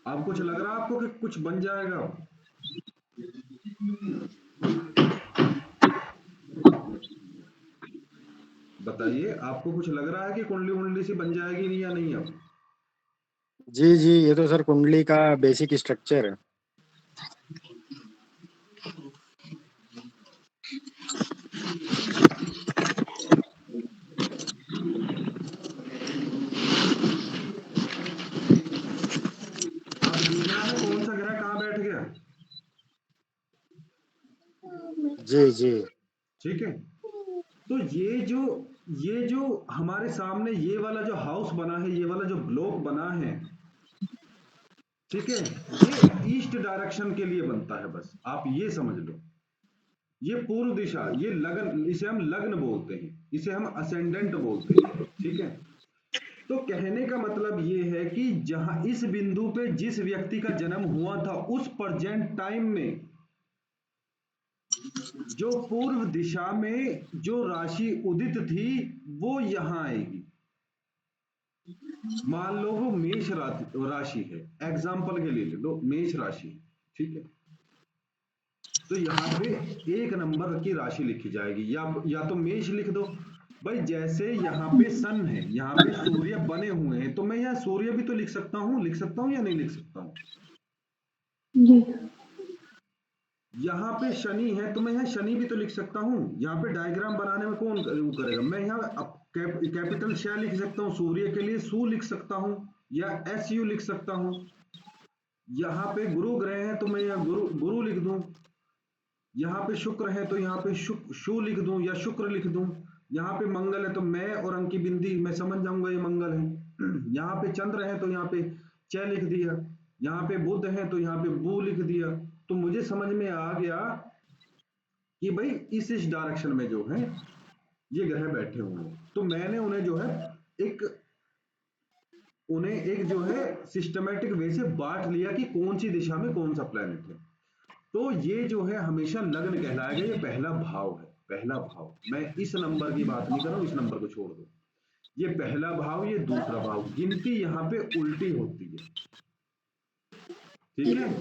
अब कुछ लग रहा है आपको कि कुछ बन जाएगा? बताइए, आपको कुछ लग रहा है कि कुंडली वुंडली सी बन जाएगी नहीं या नहीं? अब जी जी, ये तो सर कुंडली का बेसिक स्ट्रक्चर है। अब दिख रहा है कौन सा ग्रह कहां बैठ गया? जी जी। ठीक है। तो ये जो हमारे सामने ये वाला जो हाउस बना है, ये वाला जो ब्लॉक बना है, ठीक है, ये ईस्ट डायरेक्शन के लिए बनता है, बस आप ये समझ लो। ये पूर्व दिशा, ये लगन, इसे हम लग्न बोलते हैं, इसे हम असेंडेंट बोलते हैं। ठीक है। तो कहने का मतलब ये है कि जहां इस बिंदु पे जिस व्यक्ति का जन्म हुआ था उस प्रेजेंट टाइम में जो पूर्व दिशा में जो राशि उदित थी वो यहां आएगी। मान लो वो मेष राशि है, एग्जाम्पल के लिए ले लो मेष राशि, ठीक है। तो यहाँ पे 1 नंबर की राशि लिखी जाएगी, या तो मेष लिख दो भाई। जैसे यहाँ पे सन है, यहाँ पे सूर्य बने हुए हैं, तो मैं यहाँ सूर्य भी तो लिख सकता हूँ या नहीं लिख सकता हूँ? जी। यहाँ पे शनि है तो मैं यहाँ शनि भी तो लिख सकता हूँ। यहाँ पे डायग्राम बनाने में कौन वो करेगा? मैं यहाँ कैपिटल श लिख सकता हूँ, सूर्य के लिए सु लिख सकता हूँ, या SU लिख सकता हूँ। यहाँ पे गुरु ग्रह है तो मैं यहाँ गुरु लिख दूं। यहाँ पे शुक्र है तो यहाँ पे शु लिख दूं या शुक्र लिख दूं। यहाँ पे मंगल है तो मैं और अंकी बिंदी मैं समझ जाऊंगा ये मंगल है। यहाँ पे चंद्र है तो यहाँ पे च लिख दिया। यहाँ पे बुध है तो यहाँ पे बु लिख दिया। तो मुझे समझ में आ गया कि भाई इस डायरेक्शन में जो है ये ग्रह बैठे हुए हैं। तो मैंने उन्हें जो है एक जो है सिस्टमेटिक वे से बांट लिया कि कौन सी दिशा में कौन सा प्लेनेट है। तो ये जो है हमेशा लग्न कहलाएगा, ये पहला भाव है, पहला भाव। मैं इस नंबर की बात नहीं कर रहा हूं, इस नंबर को छोड़ दो। ये पहला भाव, ये दूसरा भाव, गिनती यहाँ पे उल्टी होती है, ठीक है।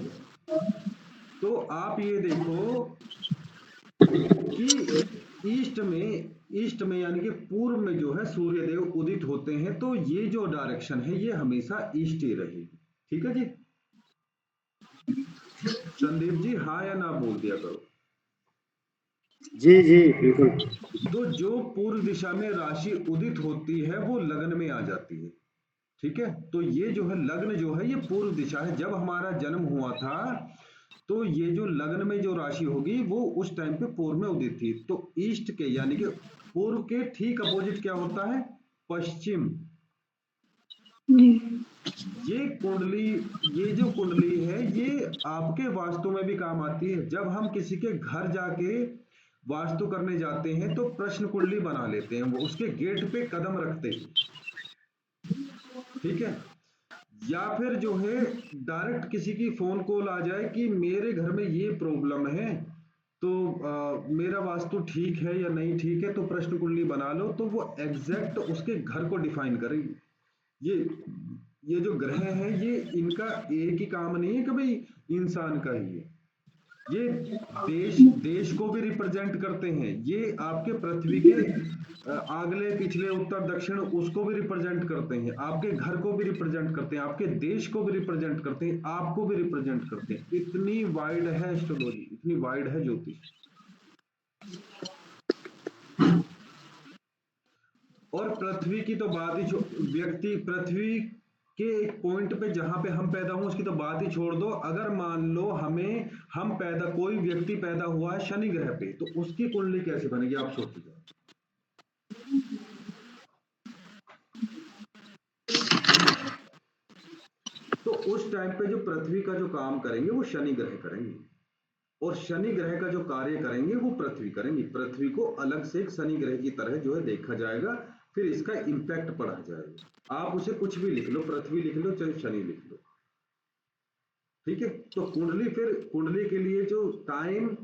तो आप ये देखो कि ईस्ट में यानी कि पूर्व में जो है सूर्य देव उदित होते हैं, तो ये जो डायरेक्शन है ये हमेशा ईस्ट ही रहेगी, ठीक है जी। संदीप जी हाँ या ना बोल दिया करो। जी जी बिल्कुल। तो जो पूर्व दिशा में राशि उदित होती है वो लग्न में आ जाती है, ठीक है। तो ये जो है लग्न जो है ये पूर्व दिशा है। जब हमारा जन्म हुआ था तो ये जो लग्न में जो राशि होगी वो उस टाइम पे पूर्व में उदित थी। तो ईस्ट के यानी कि पूर्व के ठीक अपोजिट क्या होता है? पश्चिम। ये कुंडली, ये जो कुंडली है ये आपके वास्तु में भी काम आती है। जब हम किसी के घर जाके वास्तु करने जाते हैं तो प्रश्न कुंडली बना लेते हैं, वो उसके गेट पे कदम रखते हैं, ठीक है। या फिर जो है डायरेक्ट किसी की फोन कॉल आ जाए कि मेरे घर में ये प्रॉब्लम है, तो मेरा वास्तु ठीक है या नहीं ठीक है, तो प्रश्न कुंडली बना लो, तो वो एग्जैक्ट उसके घर को डिफाइन करेगी। ये जो ग्रह हैं ये इनका एक ही काम नहीं है कि भाई इंसान का ही है, ये देश को भी रिप्रेजेंट करते हैं। ये आपके पृथ्वी के आगले पिछले उत्तर दक्षिण उसको भी रिप्रेजेंट करते हैं, आपके घर को भी रिप्रेजेंट करते हैं, आपके देश को भी रिप्रेजेंट करते हैं, आपको भी रिप्रेजेंट करते हैं। इतनी वाइड है एस्ट्रोलॉजी, इतनी वाइड है ज्योतिष। और पृथ्वी की तो बात ही व्यक्ति पृथ्वी के एक पॉइंट पे जहां पे हम पैदा हुए उसकी तो बात ही छोड़ दो। अगर मान लो कोई व्यक्ति पैदा हुआ है शनि ग्रह पे, तो उसकी कुंडली कैसे बनेगी आप सोचिए। तो उस टाइम पे जो पृथ्वी का जो काम करेंगे वो शनि ग्रह करेंगे, और शनि ग्रह का जो कार्य करेंगे वो पृथ्वी करेंगी। पृथ्वी को अलग से एक शनि ग्रह की तरह जो है देखा जाएगा, फिर इसका इंपैक्ट पढ़ा जाएगा। आप उसे कुछ भी लिख लो, पृथ्वी लिख लो चाहे शनि लिख लो, ठीक है। तो कुंडली, फिर कुंडली के लिए जो time,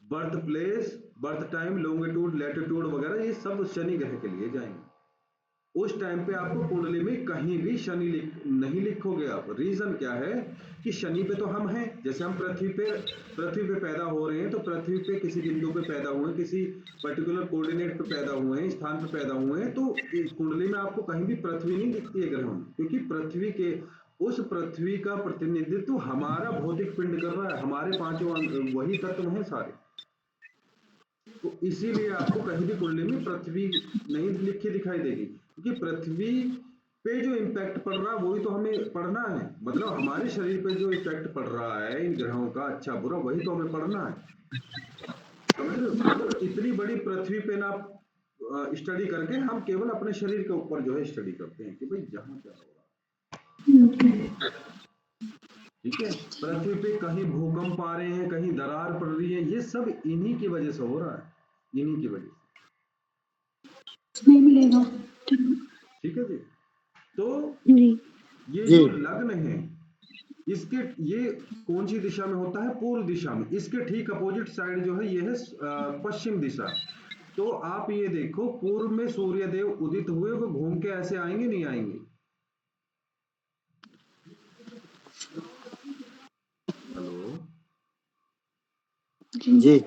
birth place, birth time, longitude, latitude वगैरह ये सब शनि ग्रह के लिए जाएंगे। उस टाइम पे आपको कुंडली में कहीं भी शनि नहीं लिखोगे आप। रीजन क्या है कि शनि पे तो हम हैं, जैसे हम पृथ्वी पे पैदा हो रहे हैं, तो पृथ्वी पे किसी बिंदु पे पैदा हुए हैं, किसी पर्टिकुलर कोऑर्डिनेट पे पैदा हुए हैं, स्थान पे पैदा हुए हैं, तो कुंडली में आपको कहीं भी पृथ्वी नहीं दिखती है ग्रहों में, क्योंकि पृथ्वी का प्रतिनिधित्व हमारा भौतिक पिंड कर रहा है, हमारे पांचों वही तत्व हैं सारे। तो इसीलिए आपको कहीं भी कुंडली में पृथ्वी नहीं लिखी दिखाई देगी, क्योंकि पृथ्वी पे जो इम्पैक्ट पड़ रहा है वही तो हमें पढ़ना है। मतलब हमारे शरीर पे जो इम्पैक्ट पड़ रहा है इन ग्रहों का अच्छा बुरा, वही तो हमें पढ़ना है, समझ रहे हो। तो इतनी बड़ी पृथ्वी पे ना स्टडी करके हम केवल अपने शरीर के ऊपर जो है स्टडी करते हैं कि भाई जहां क्या हो रहा है, ठीक है। पृथ्वी पे कहीं भूकंप आ रहे हैं, कहीं दरार पड़ रही है, ये सब इन्हीं की वजह से हो रहा है, इन्हीं की वजह से, नहीं मिलेगा, ठीक है जी। तो जी ये जी जो लग्न है इसके ये कौन सी दिशा में होता है? पूर्व दिशा में। इसके ठीक अपोजिट साइड जो है ये है पश्चिम दिशा। तो आप ये देखो, पूर्व में सूर्य देव उदित हुए, वो घूम के ऐसे आएंगे नहीं आएंगे? हेलो, जी जी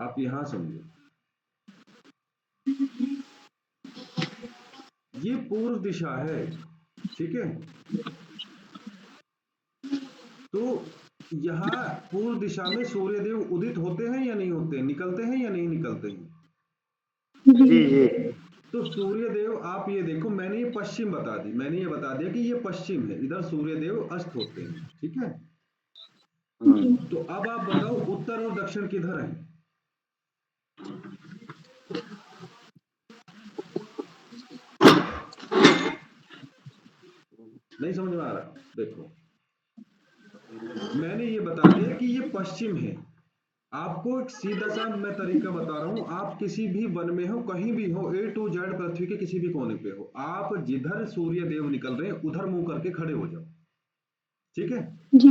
आप यहां समझो, ये पूर्व दिशा है, ठीक है? तो यहाँ पूर्व दिशा में सूर्य देव उदित होते हैं या नहीं होते हैं, निकलते हैं या नहीं निकलते हैं? जी जी जी तो सूर्य देव आप ये देखो, मैंने ये पश्चिम बता दी, मैंने ये बता दिया कि ये पश्चिम है, इधर सूर्य देव अस्त होते हैं, ठीक है? जी तो अब आप बताओ उत्तर और दक्षिण किधर है? नहीं समझ में आ रहा? देखो, मैंने ये बता दिया कि ये पश्चिम है। आपको एक सीधा सा मैं तरीका बता रहा हूं, आप किसी भी वन में हो, कहीं भी हो, ए टू जेड पृथ्वी के किसी भी कोने पे हो, आप जिधर सूर्य देव निकल रहे हैं उधर मुंह करके खड़े हो जाओ, ठीक है? जी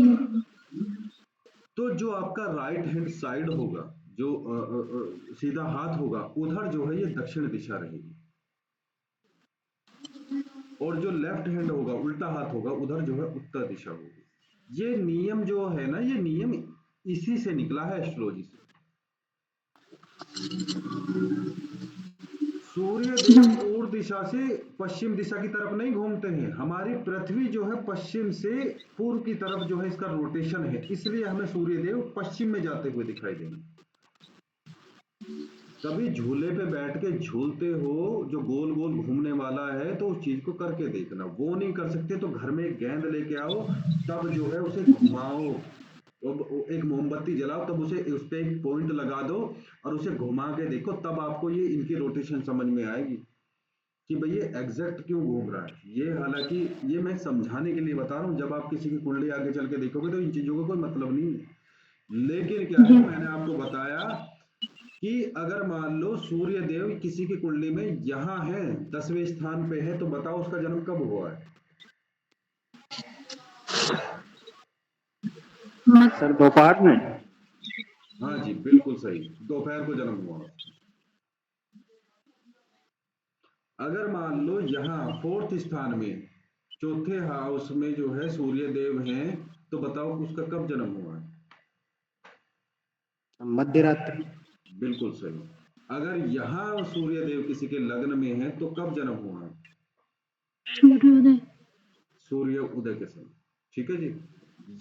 तो जो आपका राइट हैंड साइड होगा, जो सीधा हाथ होगा, उधर जो है ये दक्षिण दिशा रहेगी, और जो लेफ्ट हैंड होगा, उल्टा हाथ होगा, उधर जो है उत्तर दिशा होगी। ये नियम जो है ना, ये नियम इसी से निकला है, एस्ट्रोलॉजी से। सूर्य जी देव पूर्व दिशा से पश्चिम दिशा की तरफ नहीं घूमते हैं, हमारी पृथ्वी जो है पश्चिम से पूर्व की तरफ जो है इसका रोटेशन है, इसलिए हमें सूर्य देव पश्चिम में जाते हुए दिखाई देंगे। कभी झूले पे बैठ के झूलते हो जो गोल गोल घूमने वाला है, तो उस चीज को करके देखना। वो नहीं कर सकते तो घर में एक गेंद लेके आओ, तब जो है उसे घुमाओ, एक मोमबत्ती जलाओ, तब उसे उस पे एक पॉइंट लगा दो और उसे घुमा के देखो, तब आपको ये इनकी रोटेशन समझ में आएगी कि भाई ये एग्जैक्ट क्यों घूम रहा है। ये हालांकि ये मैं समझाने के लिए बता रहा हूँ, जब आप किसी की कुंडली आगे चल के देखोगे तो इन चीजों का कोई मतलब नहीं है। लेकिन क्या जी है, मैंने आपको बताया कि अगर मान लो सूर्य देव किसी की कुंडली में यहां है, 10वें स्थान पे है, तो बताओ उसका जन्म कब हुआ है? हाँ सर दोपहर में। हाँ जी, बिल्कुल सही, दोपहर को जन्म हुआ उसका। अगर मान लो यहाँ फोर्थ स्थान में, चौथे हाउस में जो है सूर्य देव हैं, तो बताओ उसका कब जन्म हुआ है? मध्य रात्रि। बिल्कुल सही। अगर यहाँ सूर्य देव किसी के लग्न में है तो कब जन्म हुआ है? सूर्योदय सूर्य उदय के समय, ठीक है जी।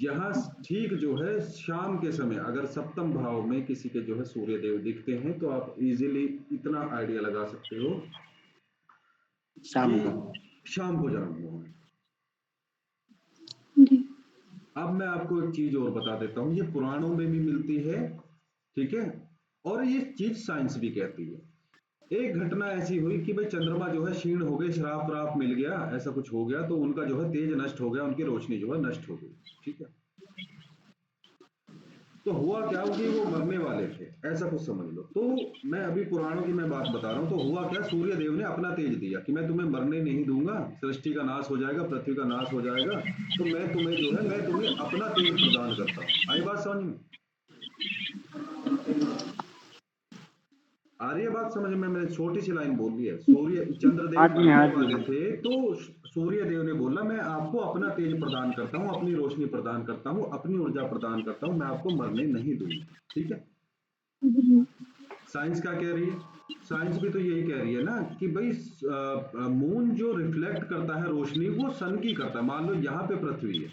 यहाँ ठीक जो है शाम के समय अगर सप्तम भाव में किसी के जो है सूर्य देव दिखते हैं, तो आप इजीली इतना आइडिया लगा सकते हो शाम को। कि शाम को जन्म हुआ है। जी अब मैं आपको एक चीज और बता देता हूं, ये पुराणों में भी मिलती है, ठीक है? और ये चीज साइंस भी कहती है। एक घटना ऐसी हुई कि भाई चंद्रमा जो है क्षीण हो गए, श्राप व्राप मिल गया, ऐसा कुछ हो गया, तो उनका जो है तेज नष्ट हो गया, उनकी रोशनी जो है नष्ट हो गई, ठीक है? तो हुआ क्या कि वो मरने वाले थे, ऐसा कुछ समझ लो। तो मैं अभी पुराणों की मैं बात बता रहा हूं, तो हुआ क्या, सूर्य देव ने अपना तेज दिया कि मैं तुम्हें मरने नहीं दूंगा, सृष्टि का नाश हो जाएगा, पृथ्वी का नाश हो जाएगा, तो मैं तुम्हें जो है मैं तुम्हें अपना तेज प्रदान करता हूं। आई बात समझ में? आ रही है बात समझ में? मैंने छोटी सी लाइन बोल दी है। सूर्य हाँ चंद्रदेव जी हाँ मरने जी वाले थे, तो सूर्य देव ने बोला मैं आपको अपना तेज प्रदान करता हूं, अपनी रोशनी प्रदान करता हूं, अपनी ऊर्जा प्रदान करता हूं, मैं आपको मरने नहीं दूंगा, ठीक है? जी साइंस क्या कह रही है? साइंस भी तो यही कह रही है ना कि भाई मून जो रिफ्लेक्ट करता है रोशनी, वो सन की करता है। मान लो यहाँ पे पृथ्वी है,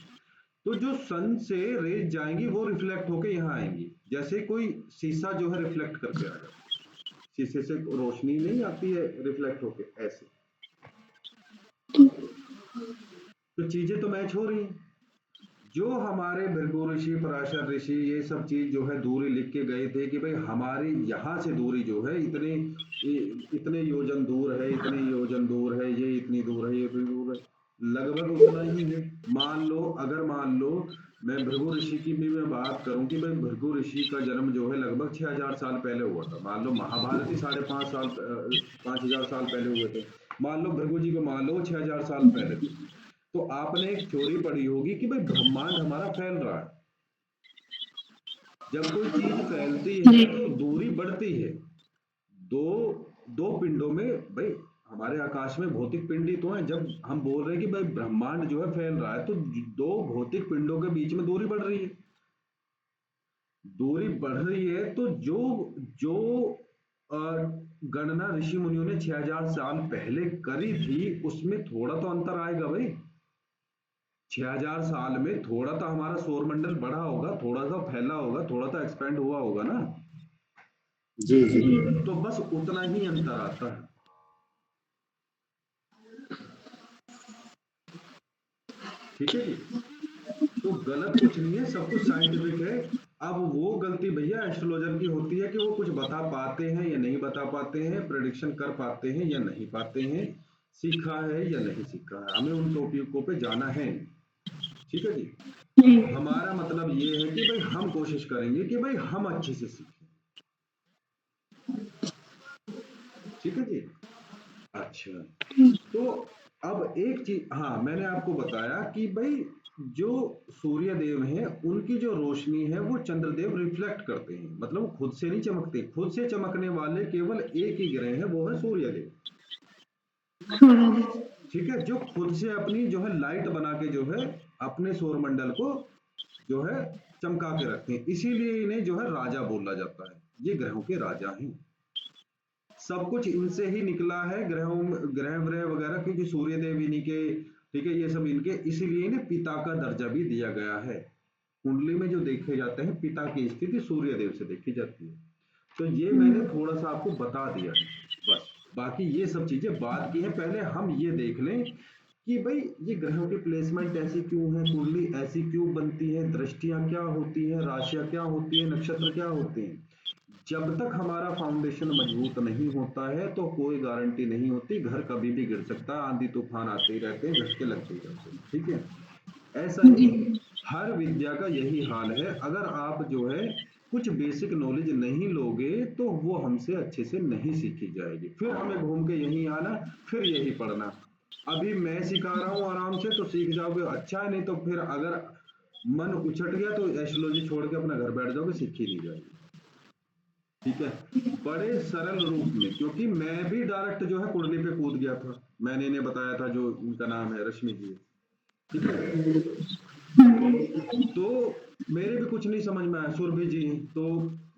तो जो सन से रेज जाएंगी वो रिफ्लेक्ट होके यहाँ आएंगी, जैसे कोई शीशा जो है रिफ्लेक्ट करके आ जाता है, शीशे से रोशनी नहीं आती है रिफ्लेक्ट होके, ऐसे। तो चीजें तो मैच हो रही हैं। जो हमारे भृगु ऋषि, पराशर ऋषि, ये सब चीज जो है दूरी लिख के गए थे कि भाई हमारी यहां से दूरी जो है इतने इतने योजन दूर है, इतने योजन दूर है, ये इतनी दूर है, ये इतनी दूर है, लगभग लगभग उतना ही है। मान लो मैं भृगु ऋषि की भी मैं बात करूं कि भाई भृगु ऋषि का जन्म जो है लगभग 6000 साल पहले हुआ था। मान लो महाभारत ही 5,500 साल पहले हुए थे। मान लो भृगु जी को मान लो 6000 साल पहले थे। तो आपने एक थ्योरी पढ़ी होगी कि भाई ब्रह्मांड हमारा फैल रहा है। जब कोई चीज फैलती है तो दूरी बढ़ती है। दो दो पिंडों में भाई, हमारे आकाश में भौतिक पिंड ही तो है। जब हम बोल रहे हैं कि भाई ब्रह्मांड जो है फैल रहा है, तो दो भौतिक पिंडों के बीच में दूरी बढ़ रही है। दूरी बढ़ रही है तो जो जो अ, गणना ऋषि मुनियों ने 6000 साल पहले करी थी, उसमें थोड़ा तो अंतर आएगा भाई। 6000 साल में थोड़ा तो हमारा सौरमंडल बढ़ा होगा, थोड़ा सा फैला होगा, थोड़ा सा एक्सपेंड हुआ होगा ना। जी जी। तो बस उतना ही अंतर आता है। ठीक है जी। तो गलत कुछ नहीं है, सब कुछ साइंटिफिक है। अब वो गलती भैया एस्ट्रोलॉजर की होती है कि वो कुछ बता पाते हैं या नहीं बता पाते हैं, प्रेडिक्शन कर पाते हैं या नहीं पाते हैं, सीखा है या नहीं सीखा है। हमें उन टॉपिकों पे जाना है। ठीक है जी। हमारा मतलब ये है कि भाई हम कोशिश करेंगे कि भाई हम अच्छे से सीखें। ठीक है जी। अच्छा, तो अब एक चीज, हाँ मैंने आपको बताया कि भाई जो सूर्य देव हैं उनकी जो रोशनी है वो चंद्रदेव रिफ्लेक्ट करते हैं, मतलब वो खुद से नहीं चमकते। खुद से चमकने वाले केवल एक ही ग्रह है, वो है सूर्य देव। ठीक है, जो खुद से अपनी जो है लाइट बना के जो है अपने सौरमंडल को जो है चमका के रखते हैं। इसीलिए इन्हें जो है राजा बोला जाता है। ये ग्रहों के राजा हैं। सब कुछ इनसे ही निकला है, ग्रह व्रह वगैरह, क्योंकि सूर्य देव इन्हीं के, ठीक है, ये सब इनके, इसीलिए इन्हें पिता का दर्जा भी दिया गया है। कुंडली में जो देखे जाते हैं पिता की स्थिति सूर्य देव से देखी जाती है। तो ये मैंने थोड़ा सा आपको बता दिया है। बस बाकी ये सब चीजें बाद की हैं, पहले हम ये देख लें कि भाई ये ग्रहों की प्लेसमेंट ऐसी क्यों है, कुंडली ऐसी क्यों बनती है, दृष्टियां क्या होती है, राशियां क्या होती है, नक्षत्र क्या होते हैं। जब तक हमारा फाउंडेशन मजबूत नहीं होता है तो कोई गारंटी नहीं होती, घर कभी भी गिर सकता है, आंधी तूफान आते ही रहते हैं, झटके लगते ही रहते हैं। ठीक है, ऐसा ही हर विद्या का यही हाल है। अगर आप जो है कुछ बेसिक नॉलेज नहीं लोगे तो वो हमसे अच्छे से नहीं सीखी जाएगी, फिर हमें घूम के यहीं आना, फिर यही पढ़ना। अभी मैं सिखा रहा हूं आराम से तो सीख जाओगे, अच्छा है, नहीं तो फिर अगर मन उछट गया तो एस्ट्रोलॉजी छोड़ के अपना घर बैठ जाओगे, सीखी नहीं जाएगी। ठीक है, बड़े सरल रूप में, क्योंकि मैं भी डायरेक्ट जो है कुंडली पे कूद गया था। मैंने इन्हें बताया था, जो उनका नाम है रश्मि जी। ठीक है, तो मेरे भी कुछ नहीं समझ में आया, सुरभि जी, तो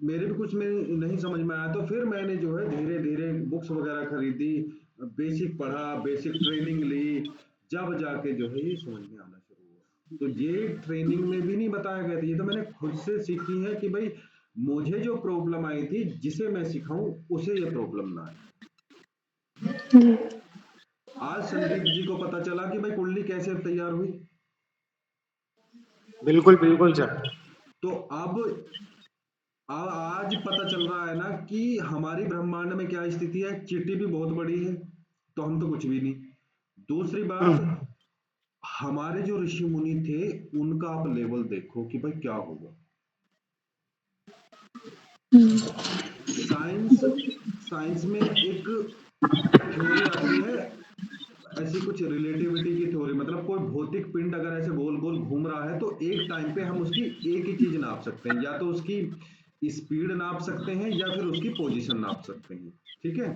मेरे भी कुछ में नहीं समझ में आया। तो फिर मैंने जो है धीरे धीरे बुक्स वगैरह खरीदी, बेसिक पढ़ा, बेसिक ट्रेनिंग ली, जब जाके जो है ये समझ में आना शुरू हुआ। तो ये ट्रेनिंग में भी नहीं बताया गया था, ये तो मैंने खुद से सीखी है कि भाई मुझे जो प्रॉब्लम आई थी, जिसे मैं सिखाऊं उसे ये प्रॉब्लम ना आए। आज संदीप जी को पता चला कि भाई कुंडली कैसे तैयार हुई। बिल्कुल बिल्कुल सर। तो अब आज पता चल रहा है ना कि हमारी ब्रह्मांड में क्या स्थिति है। चींटी भी बहुत बड़ी है तो हम तो कुछ भी नहीं। दूसरी बात, हमारे जो ऋषि मुनि थे उनका आप लेवल देखो कि भाई क्या होगा। साइंस साइंस में एक थ्योरी आती है, ऐसी कुछ रिलेटिविटी की थ्योरी, मतलब कोई भौतिक पिंड अगर ऐसे गोल गोल घूम रहा है तो एक टाइम पे हम उसकी एक ही चीज नाप सकते हैं, या तो उसकी स्पीड नाप सकते हैं या फिर उसकी पोजीशन नाप सकते हैं। ठीक है,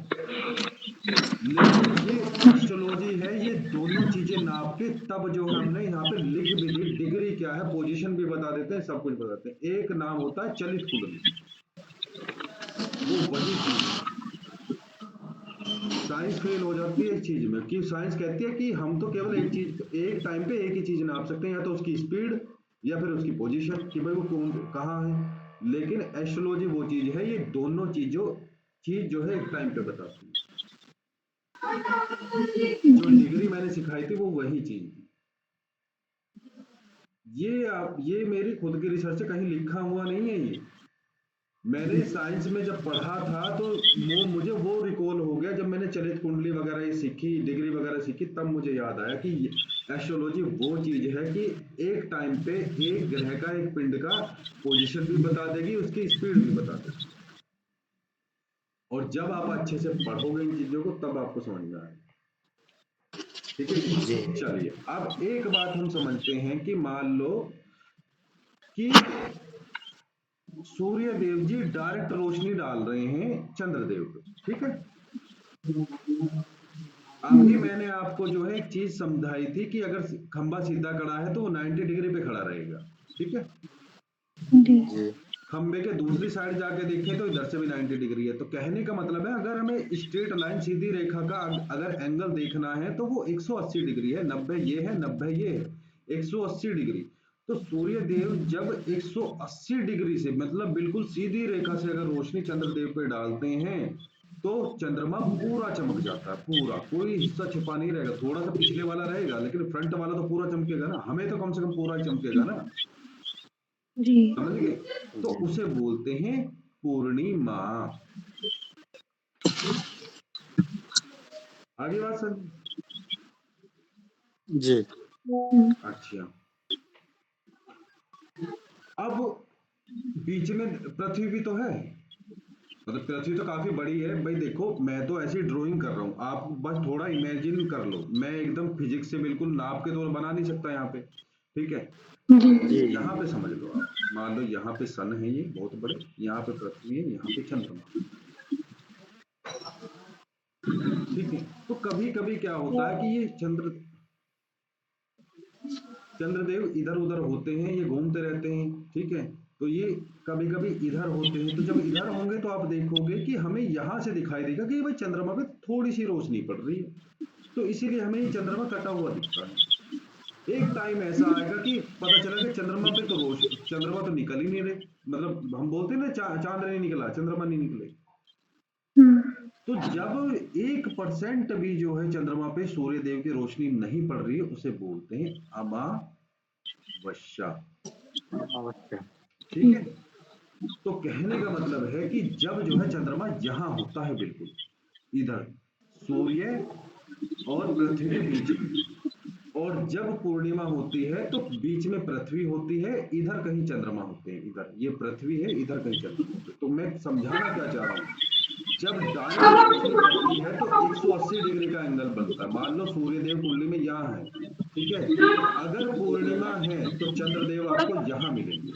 लेकिन ये एस्ट्रोलॉजी है, ये दोनों चीजें नाप के तब जो है हमने यहाँ पे लिख भी दी। डिग्री क्या है, पोजीशन भी बता देते हैं, सब कुछ बताते हैं। एक नाम होता है चलित कुंडली, वो वही चीज है। साइंस फेल हो जाती है इस चीज में कि साइंस कहती है कि हम तो केवल एक चीज, एक टाइम पे एक ही चीज नाप सकते हैं, या तो उसकी स्पीड या फिर उसकी पोजीशन कि भाई वो कौन कहाँ है। लेकिन एस्ट्रोलॉजी वो चीज है, ये दोनों चीज जो है एक टाइम पे बताती है। जो डिग्री मैंने सिखाई थी वो वही चीज थी। ये मेरी खुद की रिसर्च से कहीं लिखा हुआ नहीं है ये। मैंने साइंस में जब पढ़ा था तो मुझे वो रिकॉल हो गया, जब मैंने चलित कुंडली वगैरह ये सीखी, डिग्री वगैरह सीखी, तब मुझे याद आया कि एस्ट्रोलॉजी वो चीज है कि एक टाइम पे एक ग्रह का, एक पिंड का पोजीशन भी बता देगी, उसकी स्पीड भी बता देगी। और जब आप अच्छे से पढ़ोगे इन चीजों को तब आपको समझ में आएगा। ठीक है जी। जी चलिए अब एक बात हम समझते हैं कि मान लो कि सूर्य देव जी डायरेक्ट रोशनी डाल रहे हैं चंद्रदेव पे, ठीक है। अभी मैंने आपको जो है एक चीज समझाई थी कि अगर खंबा सीधा खड़ा है तो वो 90 डिग्री पे खड़ा रहेगा, ठीक है। जी जी खंबे के दूसरी साइड जाके देखें तो इधर से भी 90 डिग्री है। तो कहने का मतलब है अगर हमें स्ट्रेट लाइन, सीधी रेखा का अगर एंगल देखना है तो वो 180 डिग्री है। 90 ये है, 90 ये है, 180 डिग्री। तो सूर्य देव जब 180 डिग्री से, मतलब बिल्कुल सीधी रेखा से अगर रोशनी चंद्रदेव पे डालते हैं तो चंद्रमा पूरा चमक जाता है, पूरा, कोई हिस्सा छिपा नहीं रहेगा। थोड़ा सा पिछले वाला रहेगा लेकिन फ्रंट वाला तो पूरा चमकेगा ना, हमें तो कम से कम पूरा ही चमकेगा ना, जी समझ गए। तो जी उसे बोलते हैं पूर्णिमा। आगे बात सर। जी अच्छा, अब बीच में पृथ्वी भी तो है, मतलब पृथ्वी तो काफी बड़ी है भाई। देखो मैं तो ऐसी ड्राइंग कर रहा हूं, आप बस थोड़ा इमेजिन कर लो। मैं एकदम फिजिक्स से बिल्कुल नाप के तो बना नहीं सकता यहाँ पे, ठीक है। जी जी यहाँ पे समझ लो आप, मान लो यहाँ पे सन है, ये बहुत बड़े, यहाँ पे पृथ्वी है, यहाँ पे चंद्रमा, ठीक है। तो कभी कभी क्या होता है कि ये चंद्रदेव इधर उधर होते हैं, ये घूमते रहते हैं, ठीक है। तो ये कभी कभी इधर होते हैं, तो जब इधर होंगे तो आप देखोगे कि हमें यहां से दिखाई देगा कि भाई चंद्रमा पे थोड़ी सी रोशनी पड़ रही है, तो इसीलिए हमें ये चंद्रमा कटा हुआ दिखता है। एक टाइम ऐसा आएगा कि पता चला कि चंद्रमा तो निकल ही नहीं रहे, मतलब हम बोलते हैं ना चांद नहीं निकला, चंद्रमा नहीं निकले। तो जब 1% भी जो है चंद्रमा पे सूर्य देव की रोशनी नहीं पड़ रही है, उसे बोलते हैं अमावस्या, अवश्य ठीक है। तो कहने का मतलब है कि जब जो है चंद्रमा यहां होता है, बिल्कुल इधर, सूर्य और पृथ्वी के बीच में, और जब पूर्णिमा होती है तो बीच में पृथ्वी होती है, इधर कहीं चंद्रमा होते हैं, इधर ये पृथ्वी है, इधर कहीं चंद्रमा होते हैं। तो मैं समझाना क्या चाह रहा हूं, जब डायरेक्ट रोशनी पड़ती है तो 180 डिग्री का एंगल बनता है। मान लो सूर्यदेव कुंडली में यहां है, ठीक है। अगर पूर्णिमा है तो चंद्रदेव आपको यहां मिलेंगे,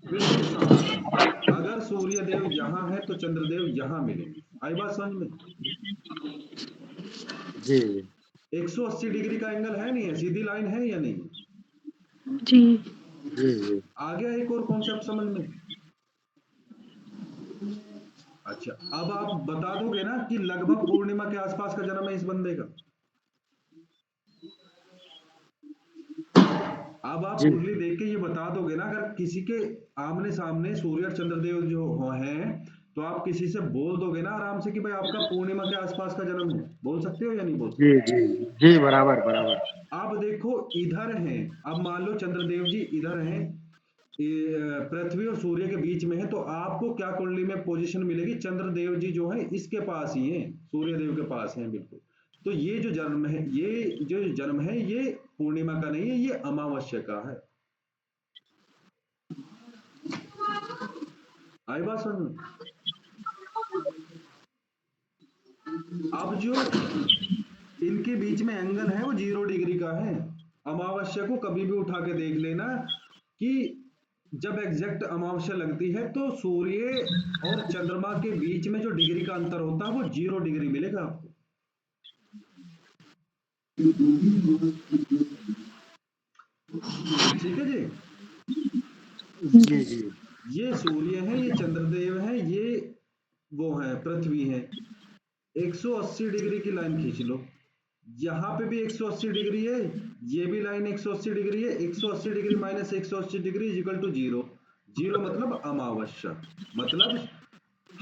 बिल्कुल सामने। अगर सूर्यदेव यहां है तो चंद्रदेव यहां मिलेंगे। आई बात समझ में। जी 180 डिग्री का एंगल है नहीं है, सीधी लाइन है या नहीं। जी जी जी आ गया एक और कॉन्सेप्ट समझ में। अच्छा, अब आप बता दोगे ना कि लगभग पूर्णिमा के आसपास का जन्म है इस बंदे का। अब आप जी कुंडली देख के ये बता दोगे ना, अगर किसी के आमने सामने सूर्य और चंद्रदेव जो हैं, तो आप किसी से बोल दोगे ना आराम से कि भाई आपका पूर्णिमा के आसपास का जन्म है, बोल सकते हो या नहीं बोल जी सकते। जी जी बराबर बराबर आप देखो इधर हैं, अब मान लो चंद्रदेव जी इधर हैं, पृथ्वी और सूर्य के बीच में है, तो आपको क्या कुंडली में पोजीशन मिलेगी, चंद्रदेव जी जो है इसके पास ही है, सूर्य देव के पास है, बिल्कुल। तो ये जो जन्म है, ये जो जन्म है, ये पूर्णिमा का नहीं है, ये अमावस्या का है। आई बात समझ में। अब जो इनके बीच में एंगल है वो 0 डिग्री का है। अमावस्या को कभी भी उठा के देख लेना कि जब एग्जैक्ट अमावस्या लगती है तो सूर्य और चंद्रमा के बीच में जो डिग्री का अंतर होता है वो 0 डिग्री मिलेगा आपको, ठीक है जी। जी जी ये सूर्य है, ये चंद्रदेव है, ये वो है पृथ्वी है। 180 डिग्री की लाइन खींच लो, यहां पे भी 180 डिग्री है, ये भी लाइन 180 डिग्री है। 180 degree minus 180 degree is equal to 0। 0 मतलब अमावस्या, मतलब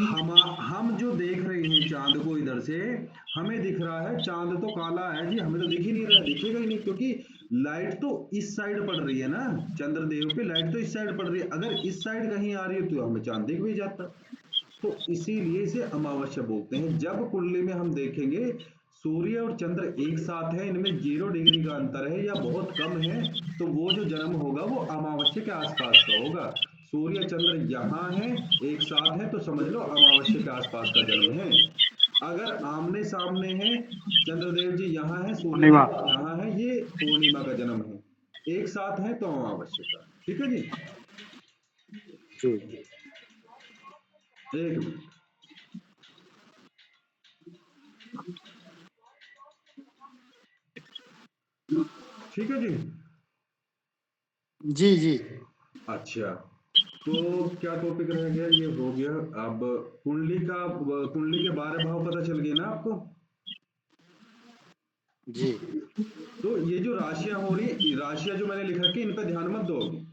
हम जो देख रहे हैं चांद को इधर से, हमें दिख रहा है चांद तो काला है जी, हमें तो दिख ही नहीं रहा, दिखेगा ही नहीं, क्योंकि लाइट तो इस साइड पड़ रही है ना, चंद्रदेव पे लाइट तो इस साइड पड़ रही है, अगर इस साइड कहीं आ रही है तो हमें चांद दिख भी जाता। तो इसीलिए इसे अमावस्या बोलते हैं। जब कुंडली में हम देखेंगे सूर्य और चंद्र एक साथ है, इनमें 0 डिग्री का अंतर है या बहुत कम है, तो वो जो जन्म होगा वो अमावस्या के आसपास का होगा। सूर्य चंद्र यहाँ है, एक साथ है, तो समझ लो अमावस्या के आसपास का जन्म है। अगर आमने सामने है, चंद्रदेव जी यहाँ है, सूर्य पूर्णिमा। देव यहाँ है, ये पूर्णिमा का जन्म है। एक साथ है तो अमावस्या का। ठीक है जी, जी। एक मिनट। ठीक है जी। जी जी। अच्छा, तो क्या टॉपिक रह गया, ये हो गया। अब कुंडली का, कुंडली के 12 भाव पता चल गए ना आपको। जी तो ये जो राशियां हो रही, राशियां जो मैंने लिखा कि इन पे ध्यान मत दो अभी,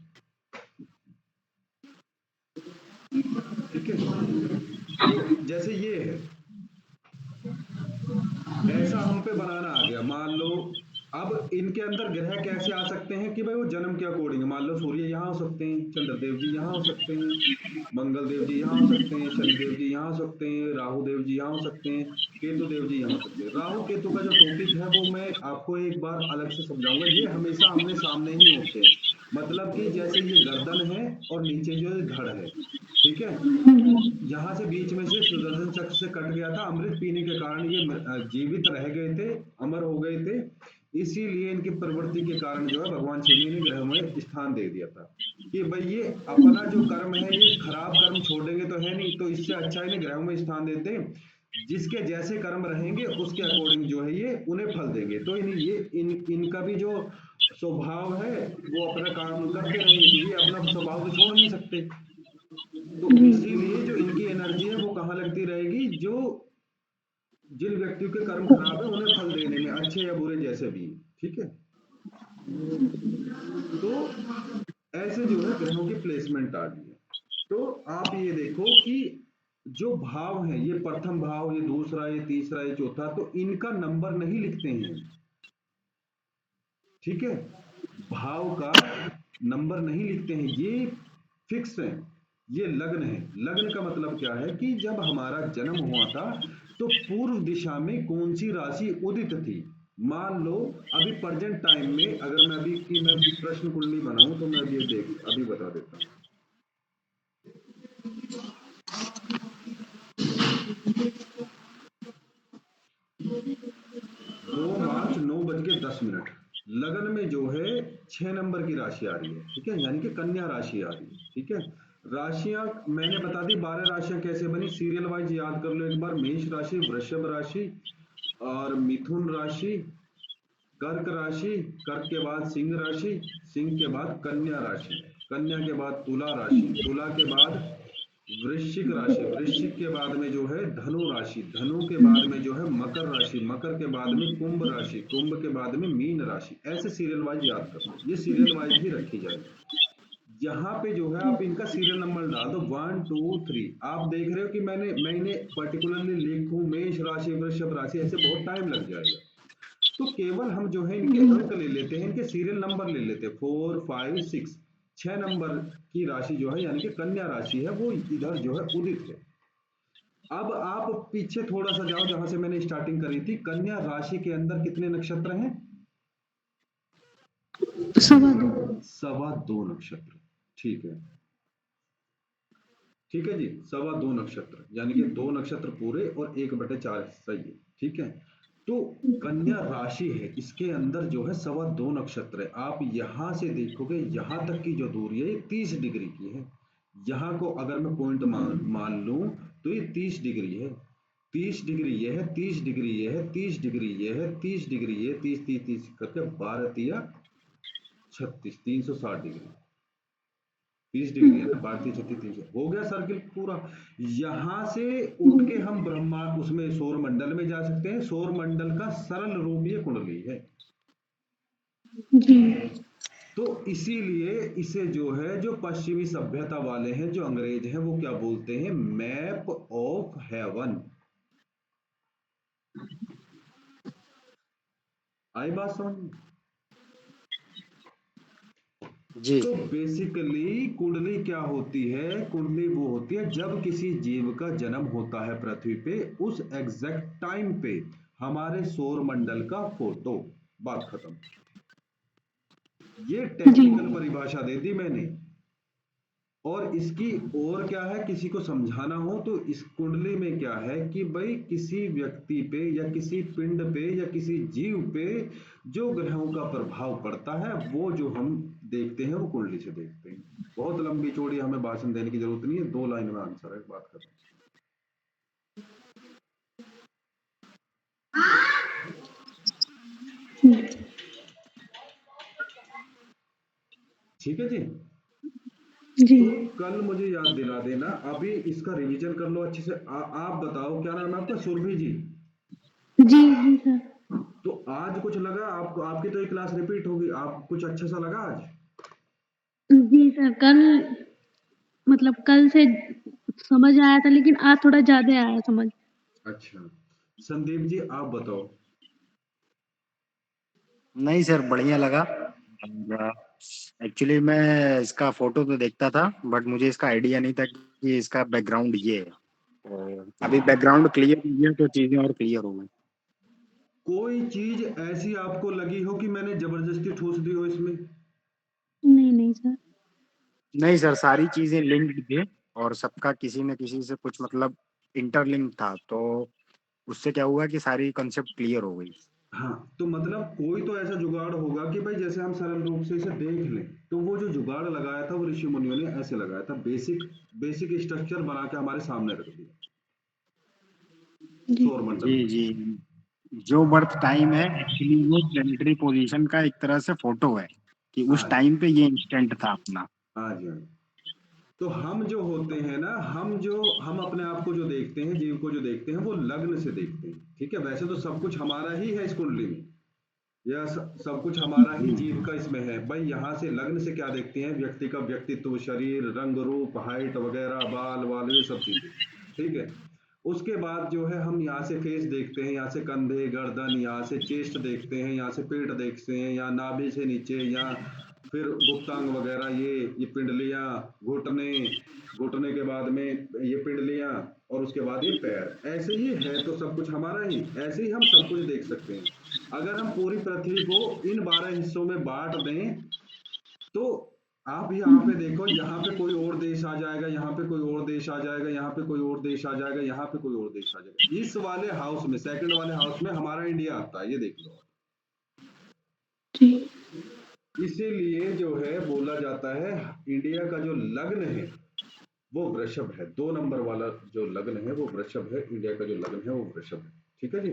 ठीक है। तो जैसे ये है, ऐसा हम पे बनाना आ गया, मान लो। अब इनके अंदर ग्रह कैसे आ सकते हैं कि भाई वो जन्म के अकॉर्डिंग, मान लो सूर्य यहाँ हो सकते हैं, चंद्रदेव जी यहाँ हो सकते हैं, मंगल देव जी यहाँ हो सकते हैं, शनिदेव जी यहाँ हो सकते हैं, राहु देव जी यहाँ हो सकते हैं, केतु देव जी यहाँ हो सकते हैं। राहु केतु का जो टॉपिक है वो मैं आपको एक बार अलग से समझाऊंगा। ये हमेशा आमने सामने ही होते हैं, मतलब कि जैसे ये गर्दन है और नीचे जो धड़ है, ठीक है। यहाँ से बीच में से सुदर्शन चक्र से कट गया था, अमृत पीने के कारण ये जीवित रह गए थे, अमर हो गए थे। इसीलिए इनकी प्रवृत्ति के कारण जो है भगवान शिव ने ग्रह में स्थान दे दिया था कि भाई ये अपना जो कर्म है, ये खराब कर्म छोड़ेंगे तो है नहीं, तो इससे अच्छा इन्हें ग्रहों में स्थान देते, जिसके जैसे कर्म रहेंगे उसके अकॉर्डिंग जो है ये उन्हें फल देंगे। तो इनका भी जो स्वभाव है वो अपना काम करते रहेंगे, क्योंकि अपना स्वभाव तो छोड़ नहीं सकते। तो इसीलिए जो इनकी एनर्जी है वो कहाँ लगती रहेगी, जो जिन व्यक्तियों के कर्म खराब है उन्हें फल देने में, अच्छे या बुरे जैसे भी। ठीक है, तो ऐसे जो है ग्रहों की प्लेसमेंट आ गई है। तो आप ये देखो कि जो भाव है, ये प्रथम भाव, ये दूसरा, ये तीसरा, ये चौथा, तो इनका नंबर नहीं लिखते हैं। ठीक है, भाव का नंबर नहीं लिखते हैं, ये फिक्स है, ये लग्न है। लग्न का मतलब क्या है कि जब हमारा जन्म हुआ था तो पूर्व दिशा में कौन सी राशि उदित थी। मान लो अभी प्रेजेंट टाइम में, अगर मैं अभी की मैं प्रश्न कुंडली बनाऊं तो मैं अभी देख अभी बता देता हूं। 2 मार्च 9:10 लगन में जो है 6 नंबर की राशि आ रही है, ठीक है, यानी कि कन्या राशि आ रही है। ठीक है, राशियां मैंने बता दी, 12 राशियां कैसे बनी, सीरियल वाइज याद कर लो एक बार। मेष राशि, वृषभ राशि और मिथुन राशि, कर्क राशि, कर्क के बाद सिंह राशि, सिंह के बाद कन्या राशि, कन्या के बाद तुला राशि, तुला के बाद वृश्चिक राशि, वृश्चिक के बाद में जो है धनु राशि, धनु के बाद में जो है मकर राशि, मकर के बाद में कुंभ राशि, कुंभ के बाद में मीन राशि। ऐसे सीरियल वाइज याद कर लो, ये सीरियल वाइज ही रखी जाएगी। यहाँ पे जो है आप इनका सीरियल नंबर डाल दो 1 2 3। आप देख रहे हो कि मैंने पर्टिकुलरली लिखूं मेष राशि, वृषभ राशि, ऐसे बहुत टाइम लग जाएगा। तो केवल हम जो है इनके अंक ले लेते हैं, इनके सीरियल नंबर ले लेते हैं, 4 5 6। 6 नंबर की राशि जो है यानी कि कन्या राशि है, वो इधर जो है उदित है। अब आप पीछे थोड़ा सा जाओ, जहां से मैंने स्टार्टिंग करी थी। कन्या राशि के अंदर कितने नक्षत्र हैं? 2.25। 2.25 नक्षत्र। ठीक है, ठीक है जी, 2.25 नक्षत्र, यानी कि 2 नक्षत्र पूरे और 1/4 सही है। ठीक है, तो कन्या राशि है, इसके अंदर जो है 2.25 नक्षत्र है। आप यहां से देखोगे, यहां तक की जो दूरी है ये 30 डिग्री की है। यहां को अगर मैं पॉइंट मान लूं तो ये 30 डिग्री है। 30 डिग्री ये है, 30 डिग्री ये है, 30 डिग्री ये है, 30 डिग्री ये, 30 30 30 करके 12 तिया 36, 360 डिग्री। 30 डिग्री है ना, 12 36 300 हो गया सर्किल पूरा। यहां से उठ के हम ब्रह्मा उसमें सौर मंडल में जा सकते हैं। सौर मंडल का सरल रूप ये कुंडली है। जी। तो इसीलिए इसे जो है, जो पश्चिमी सभ्यता वाले हैं, जो अंग्रेज हैं, वो क्या बोलते हैं, मैप ऑफ हेवन। आई बात समझ में? जी तो बेसिकली कुंडली क्या होती है? कुंडली वो होती है जब किसी जीव का जन्म होता है पृथ्वी पे, उस एग्जैक्ट टाइम पे हमारे सौर मंडल का फोटो। बात खत्म। ये जी टेक्निकल परिभाषा दे दी मैंने। और इसकी और क्या है, किसी को समझाना हो तो इस कुंडली में क्या है कि भाई किसी व्यक्ति पे या किसी पिंड पे या किसी जीव पे जो ग्रहों का प्रभाव पड़ता है, वो जो हम देखते हैं वो कुंडली से देखते हैं। बहुत लंबी चौड़ी हमें भाषण देने की जरूरत नहीं है, 2 लाइन में आंसर है, बात खत्म। ठीक है जी। जी तो कल मुझे याद दिला देना, अभी इसका रिवीजन कर लो अच्छे से। आप बताओ क्या नाम है आपका? सुरभि जी। जी जी सर। तो आज कुछ लगा आपको? आपकी तो एक क्लास रिपीट होगी, आप कुछ अच्छा सा लगा आज? जी सर, कल मतलब कल से समझ आया था, लेकिन आज थोड़ा ज्यादा आया समझ। अच्छा, संदीप जी आप बताओ। नहीं सर, बढ़िया लगा। एक्चुअली मैं इसका फोटो तो देखता था, बट मुझे इसका आइडिया नहीं था कि इसका बैकग्राउंड ये है। तो अभी बैकग्राउंड क्लियर हो गया तो चीजें और क्लियर हो गई। कोई चीज ऐसी आपको लगी हो कि मैंने जबरदस्ती ठूस दी हो इसमें? नहीं नहीं सर। नहीं सर, सारी चीजें लिंक्ड थी और सबका किसी न किसी से कुछ मतलब इंटरलिंक था, तो उससे क्या हुआ कि सारी कंसेप्ट क्लियर हो गई। हाँ, तो मतलब कोई तो ऐसा जुगाड़ होगा कि भाई जैसे हम सरल रूप से इसे देख लें, तो वो जो जुगाड़ लगाया था वो ऋषि मुनियों ने ऐसे लगाया था, बेसिक बेसिक स्ट्रक्चर बना के हमारे सामने रख दिया जी सौर मंडल जी का। जी। जो बर्थ टाइम है एक्चुअली वो प्लेनेटरी पोजीशन का एक तरह से फोटो है कि हाँ उस जी, टाइम पे ये इंस्टेंट था अपना। हाँ जी, हाँ जी। तो हम जो होते हैं ना, हम अपने आप को जो देखते हैं, जीव को जो देखते हैं, वो लग्न से देखते हैं। ठीक है, वैसे तो सब कुछ हमारा ही है इस कुंडली में, या सब कुछ हमारा ही जीव का इसमें है। भाई यहाँ से लग्न से क्या देखते हैं, व्यक्ति का व्यक्तित्व, शरीर, रंग रूप, हाइट वगैरह, बाल वाल, ये सब चीजें। ठीक है। उसके बाद जो है हम यहाँ से फेस देखते हैं, यहाँ से कंधे, गर्दन, यहाँ से चेस्ट देखते हैं, यहाँ से पेट देखते हैं, यहाँ नाभि से नीचे, यहाँ फिर गुप्तांग वगैरह, ये पिंडलियां, घुटने, घुटने के बाद में ये पिंडलियां, और उसके बाद ये पैर। ऐसे ही है तो सब कुछ हमारा ही, ऐसे ही हम सब कुछ देख सकते हैं। अगर हम पूरी पृथ्वी को इन 12 हिस्सों में बांट दें, तो आप यहाँ पे देखो, यहाँ पे कोई और देश आ जाएगा, यहाँ पे कोई और देश आ जाएगा, यहाँ पे कोई और देश आ जाएगा, यहाँ पे कोई और देश आ जाएगा। इस वाले हाउस में, सेकंड वाले हाउस में हमारा इंडिया आता है, ये देख लो। जी इसीलिए जो है बोला जाता है, इंडिया का जो लग्न है वो वृषभ है। 2 नंबर वाला जो लग्न है वो वृषभ है, इंडिया का जो लग्न है वो वृषभ है। ठीक है जी।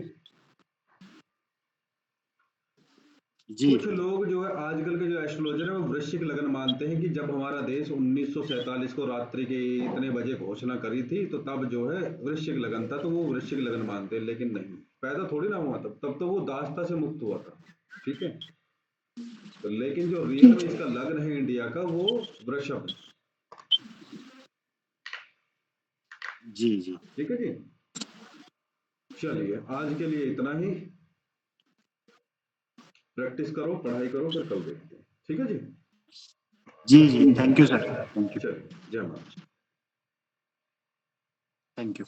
जी कुछ लोग जो है आजकल के जो एस्ट्रोलॉजर है वो वृश्चिक लग्न मानते हैं कि जब हमारा देश 1947 को रात्रि के इतने बजे घोषणा करी थी, तो तब जो है वृश्चिक लग्न था, तो वो वृश्चिक लग्न मानते हैं। लेकिन नहीं, पैदा थोड़ी ना हुआ तब तो वो दासता से मुक्त हुआ था। ठीक है। तो लेकिन जो रियल में इसका लग्न है इंडिया का, वो वृषभ है। जी जी। ठीक है जी। चलिए, आज के लिए इतना ही। प्रैक्टिस करो, पढ़ाई करो, फिर कल देखते हैं। ठीक है जी। जी जी, thank you sir, thank you. चलिए, जय माता। Thank you.